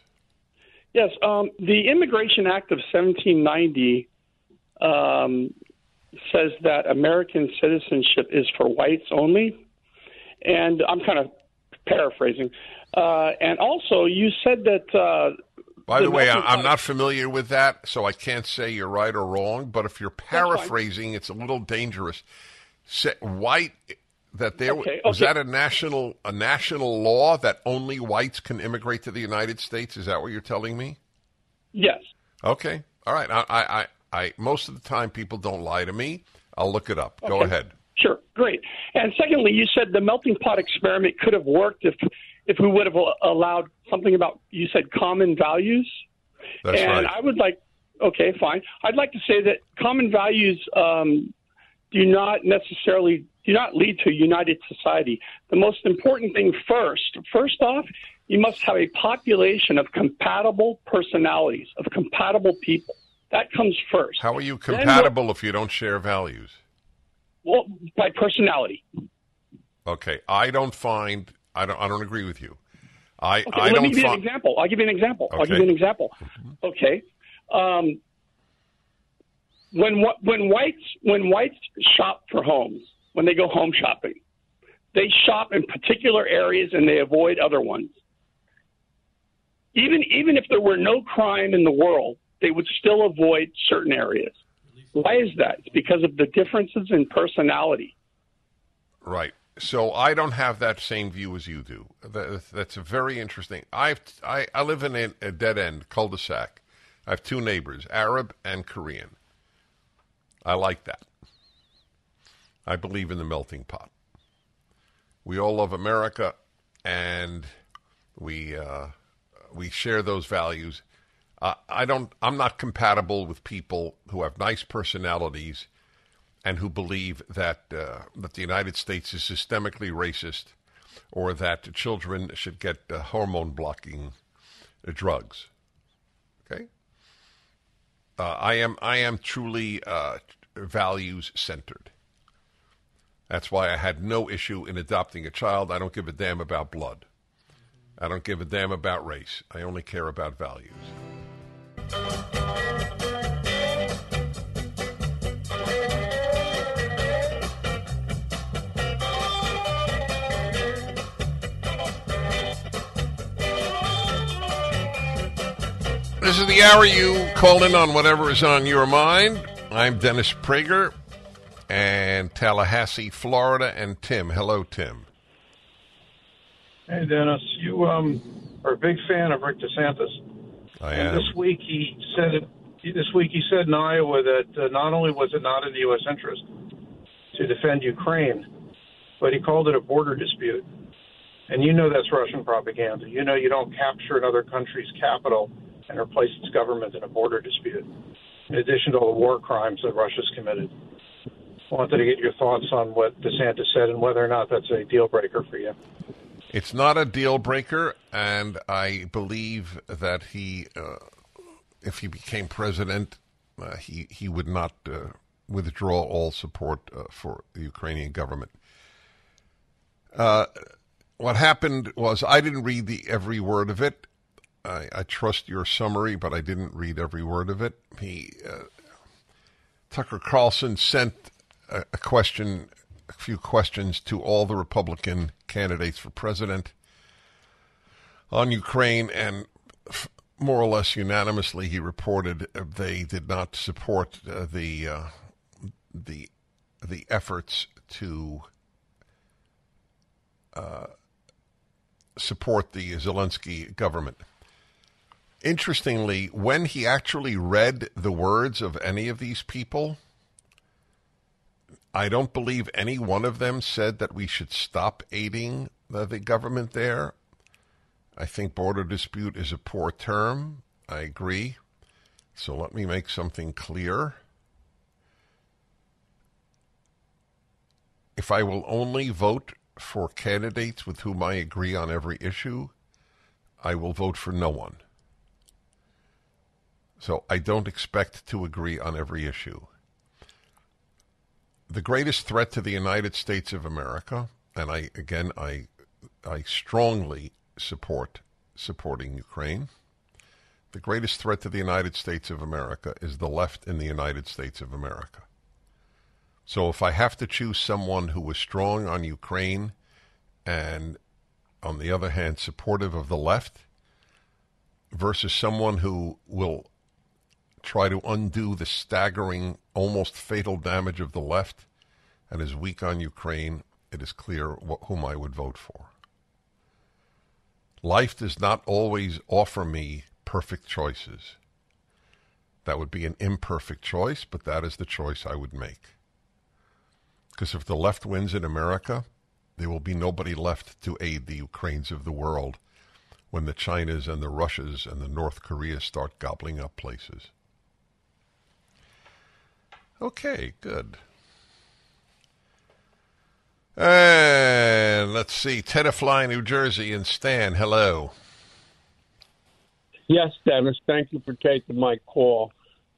Yes. The Immigration Act of 1790 says that American citizenship is for whites only. And I'm kind of paraphrasing. And also, you said that... By the way, I'm not familiar with that, so I can't say you're right or wrong. But if you're paraphrasing, it's a little dangerous. White, that there was that a national law that only whites can immigrate to the United States? Is that what you're telling me? Yes. Okay. All right. I most of the time people don't lie to me. I'll look it up. Okay. Go ahead. Sure. Great. And secondly, you said the melting pot experiment could have worked if we would have allowed something about, you said, common values. That's right. And I would like, okay, fine. I'd like to say that common values do not lead to a united society. The most important thing first off, you must have a population of compatible personalities, of compatible people. That comes first. How are you compatible if you don't share values? Well, by personality. Okay, I don't agree with you. Let me give you an example. I'll give you an example. Okay. When whites shop for homes, when they go home shopping, they shop in particular areas and they avoid other ones. Even if there were no crime in the world, they would still avoid certain areas. Why is that? It's because of the differences in personality. Right. So I don't have that same view as you do. That's very interesting. I live in a dead-end cul-de-sac. I have two neighbors, Arab and Korean. I like that. I believe in the melting pot. We all love America, and we share those values. I'm not compatible with people who have nice personalities and who believe that the United States is systemically racist, or that children should get hormone-blocking drugs. Okay, I am truly values-centered. That's why I had no issue in adopting a child. I don't give a damn about blood. I don't give a damn about race. I only care about values. This is the hour you call in on whatever is on your mind. I'm Dennis Prager, and Tallahassee, Florida, and Tim. Hello, Tim. Hey, Dennis. You are a big fan of Rick DeSantis. I am. This week he said in Iowa that not only was it not in the U.S. interest to defend Ukraine, but he called it a border dispute. And you know that's Russian propaganda. You know you don't capture another country's capital and replace its government in a border dispute, in addition to all the war crimes that Russia's committed. I wanted to get your thoughts on what DeSantis said and whether or not that's a deal breaker for you. It's not a deal breaker, and I believe that he, if he became president, he would not withdraw all support for the Ukrainian government. What happened was I didn't read every word of it. I trust your summary, but I didn't read every word of it. Tucker Carlson sent a few questions to all the Republican candidates for president on Ukraine, and more or less unanimously he reported they did not support the efforts to support the Zelensky government. Interestingly, when he actually read the words of any of these people, I don't believe any one of them said that we should stop aiding the government there. I think border dispute is a poor term. I agree. So let me make something clear. If I will only vote for candidates with whom I agree on every issue, I will vote for no one. So I don't expect to agree on every issue. The greatest threat to the United States of America, and I strongly supporting Ukraine. The greatest threat to the United States of America is the left in the United States of America. So if I have to choose someone who is strong on Ukraine and, on the other hand, supportive of the left versus someone who will try to undo the staggering, almost fatal damage of the left and is weak on Ukraine, it is clear whom I would vote for. Life does not always offer me perfect choices. That would be an imperfect choice, but that is the choice I would make. Because if the left wins in America, there will be nobody left to aid the Ukraines of the world when the Chinas and the Russias and the North Koreas start gobbling up places. Okay, good. And let's see, Tenafly, New Jersey, and Stan, hello. Yes, Dennis, thank you for taking my call.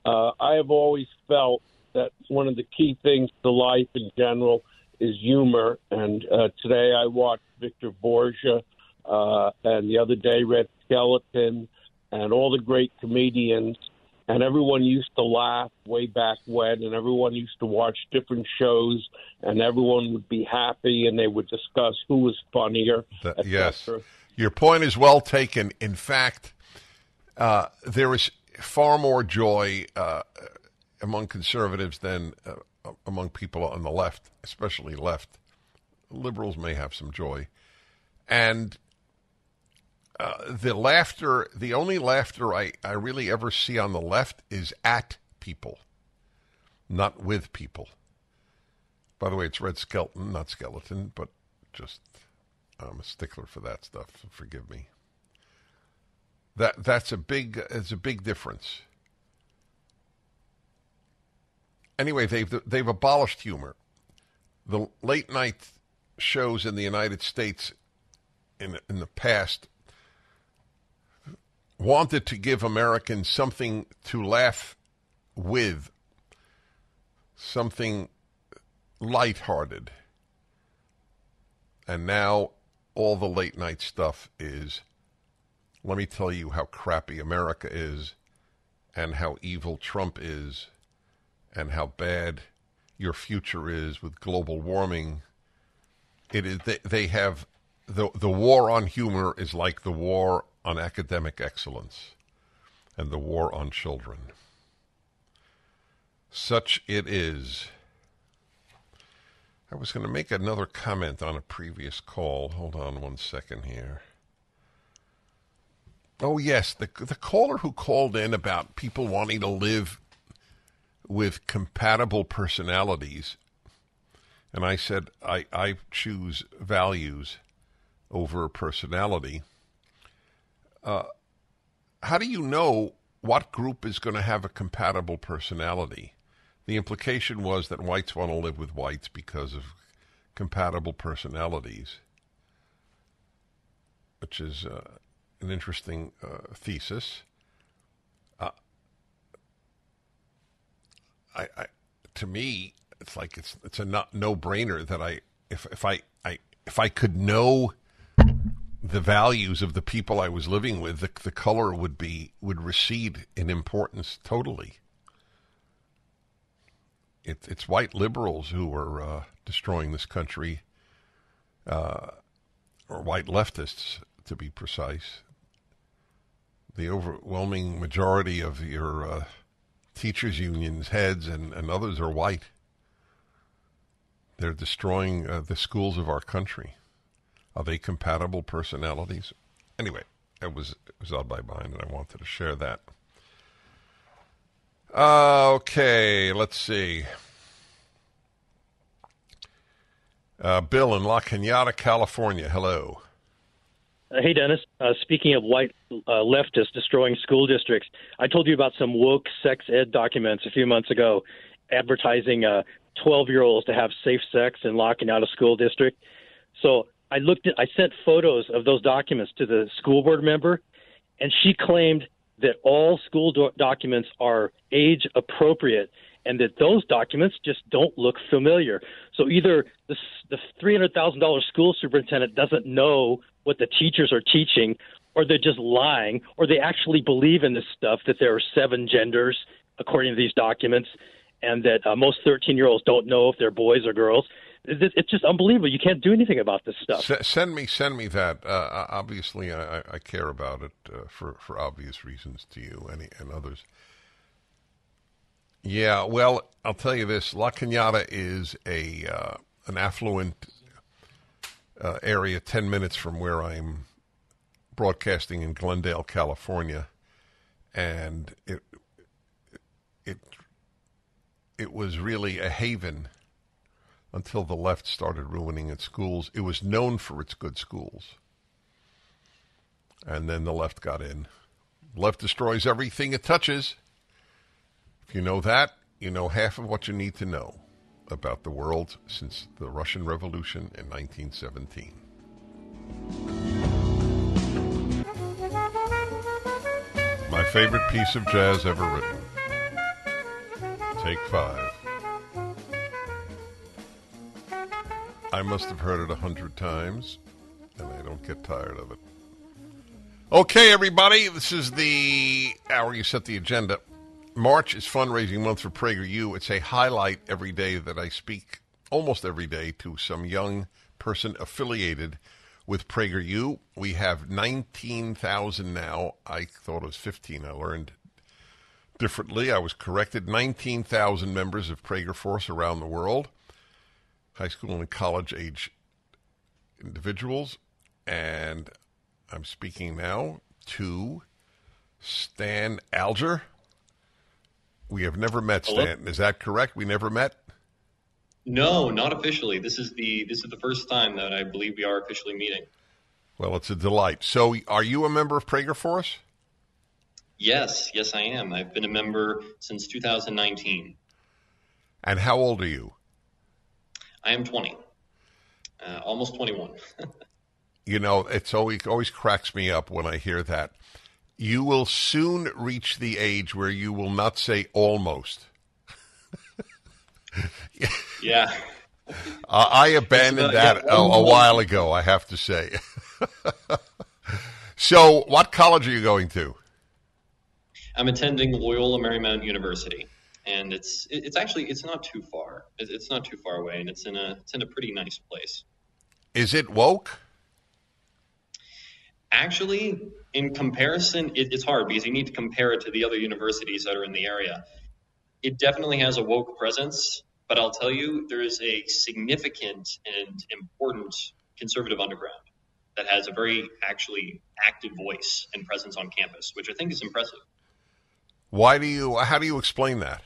I have always felt that one of the key things to life in general is humor, and today I watched Victor Borgia, and the other day Red Skeleton, and all the great comedians, and everyone used to laugh way back when, and everyone used to watch different shows, and everyone would be happy, and they would discuss who was funnier. Yes, your point is well taken. In fact, there is far more joy among conservatives than among people on the left, especially left. Liberals may have some joy. And the only laughter I really ever see on the left is at people, not with people. By the way, it's Red Skeleton, not Skeleton, but just I'm a stickler for that stuff. Forgive me. It's a big difference. Anyway, they've abolished humor. The late night shows in the United States in the past wanted to give Americans something to laugh with, something lighthearted. And now all the late night stuff is, let me tell you how crappy America is and how evil Trump is and how bad your future is with global warming. It is they have the war on humor is like the war on academic excellence and the war on children. Such it is. I was going to make another comment on a previous call. Hold on one second here. Oh, yes, the caller who called in about people wanting to live with compatible personalities. And I said, I choose values over personality. How do you know what group is going to have a compatible personality? The implication was that whites want to live with whites because of compatible personalities, which is an interesting thesis. To me, it's like it's a no-brainer that if I could know the values of the people I was living with, the color would recede in importance totally. it's white liberals who are destroying this country, or white leftists, to be precise. The overwhelming majority of your teachers' unions, heads, and others are white. They're destroying the schools of our country. Are they compatible personalities? Anyway, it was on my mind, and I wanted to share that. Okay, let's see. Bill in La Cañada, California. Hello. Hey, Dennis. Speaking of white leftists destroying school districts, I told you about some woke sex ed documents a few months ago advertising 12-year-olds to have safe sex and locking out a school district. So I sent photos of those documents to the school board member, and she claimed that all school documents are age appropriate and that those documents just don't look familiar. So either the $300,000 school superintendent doesn't know what the teachers are teaching, or they're just lying, or they actually believe in this stuff, that there are 7 genders according to these documents, and that most 13-year-olds don't know if they're boys or girls. It's just unbelievable. You can't do anything about this stuff. Send me that. Obviously, I care about it for obvious reasons to you and others. Yeah, well, I'll tell you this. La Cañada is an affluent area 10 minutes from where I'm broadcasting in Glendale, California, and it was really a haven until the left started ruining its schools. It was known for its good schools. And then the left got in. Left destroys everything it touches. If you know that, you know half of what you need to know about the world since the Russian Revolution in 1917. My favorite piece of jazz ever written. Take 5. I must have heard it 100 times, and I don't get tired of it. Okay, everybody, this is the hour you set the agenda. March is fundraising month for PragerU. It's a highlight every day that I speak, almost every day, to some young person affiliated with PragerU. We have 19,000 now. I thought it was 15. I learned differently. I was corrected. 19,000 members of PragerFORCE around the world. High school and college age individuals. And I'm speaking now to Stan Alger. We have never met, Stan. Hello? Is that correct? We never met? No, not officially. This is the first time that I believe we are officially meeting. Well, it's a delight. So are you a member of PragerFORCE? Yes, I am. I've been a member since 2019. And how old are you? I am 20, almost 21. You know, it's always cracks me up when I hear that. You will soon reach the age where you will not say almost. Yeah. I abandoned that a while ago, I have to say. So what college are you going to? I'm attending Loyola Marymount University. And it's not too far. It's not too far away, and it's in a pretty nice place. Is it woke? Actually, in comparison, it's hard because you need to compare it to the other universities that are in the area. It definitely has a woke presence, but I'll tell you, there is a significant and important conservative underground that has a very actually active voice and presence on campus, which I think is impressive. How do you explain that?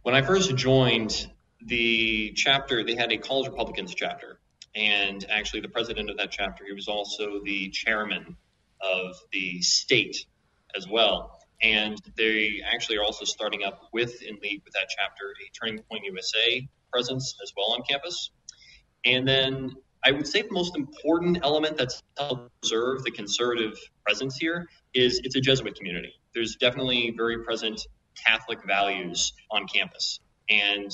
When I first joined the chapter, they had a college Republicans chapter. And actually the president of that chapter, he was also the chairman of the state as well. And they actually are also starting up with, in league with that chapter, a Turning Point USA presence as well on campus. And then I would say the most important element that's helped preserve the conservative presence here is it's a Jesuit community. There's definitely very present Catholic values on campus. And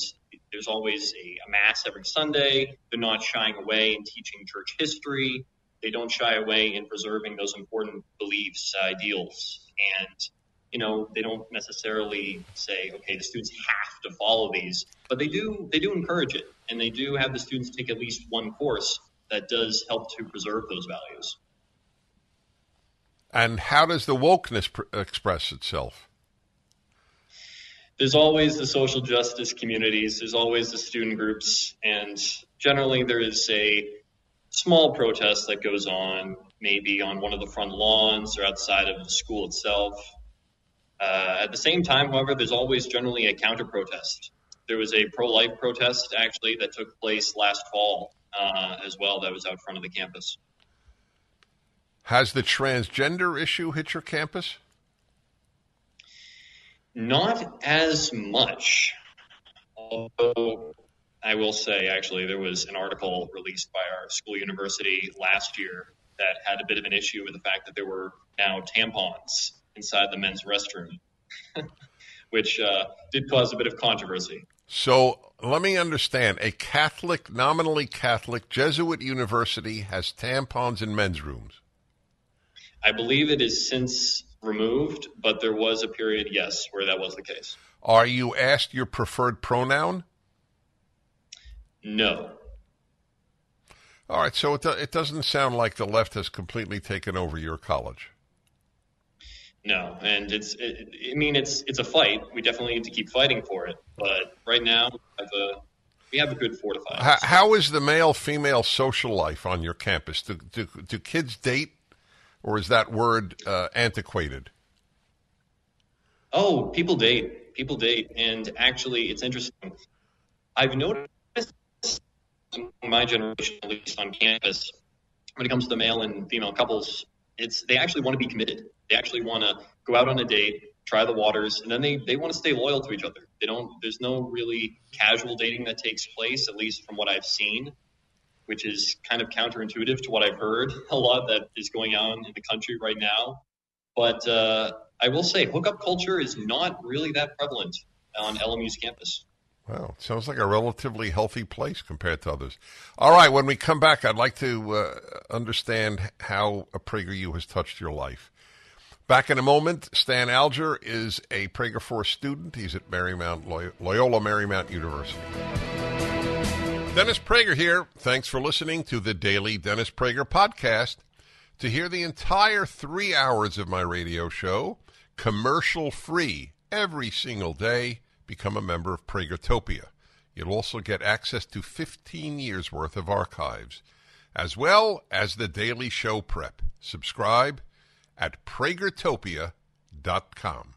there's always a mass every Sunday. They're not shying away in teaching church history. They don't shy away in preserving those important beliefs, ideals. And, they don't necessarily say, okay, the students have to follow these, but they do encourage it, and they do have the students take at least one course that does help to preserve those values. And how does the wokeness express itself? There's always the social justice communities, there's always the student groups, and generally there is a small protest that goes on, maybe on one of the front lawns or outside of the school itself. At the same time, however, there's always generally a counter-protest. There was a pro-life protest, actually, that took place last fall as well, that was out front of the campus. Has the transgender issue hit your campus? Not as much, although I will say, actually, there was an article released by our school university last year that had a bit of an issue with the fact that there were now tampons inside the men's restroom, which did cause a bit of controversy. So let me understand. A Catholic, nominally Catholic, Jesuit university has tampons in men's rooms. I believe it is since removed, but there was a period, yes, where that was the case. Are you asked your preferred pronoun? No. All right, so it doesn't sound like the left has completely taken over your college. No, and it's a fight. We definitely need to keep fighting for it. But right now, we have a good 4 to 5. How is the male-female social life on your campus? Do kids date, or is that word antiquated? Oh, people date. People date. And actually, it's interesting. I've noticed in my generation, at least on campus, when it comes to the male and female couples, they actually want to be committed. They actually want to go out on a date, try the waters, and then they want to stay loyal to each other. There's no really casual dating that takes place, at least from what I've seen, which is kind of counterintuitive to what I've heard a lot that is going on in the country right now. But I will say hookup culture is not really that prevalent on LMU's campus. Wow, sounds like a relatively healthy place compared to others. All right, when we come back, I'd like to understand how a PragerU has touched your life. Back in a moment, Stan Alger is a PragerFORCE student. He's at Loyola Marymount University. Dennis Prager here. Thanks for listening to the Daily Dennis Prager Podcast. To hear the entire 3 hours of my radio show, commercial-free, every single day, become a member of Pragertopia. You'll also get access to 15 years' worth of archives, as well as the daily show prep. Subscribe at PragerTopia.com.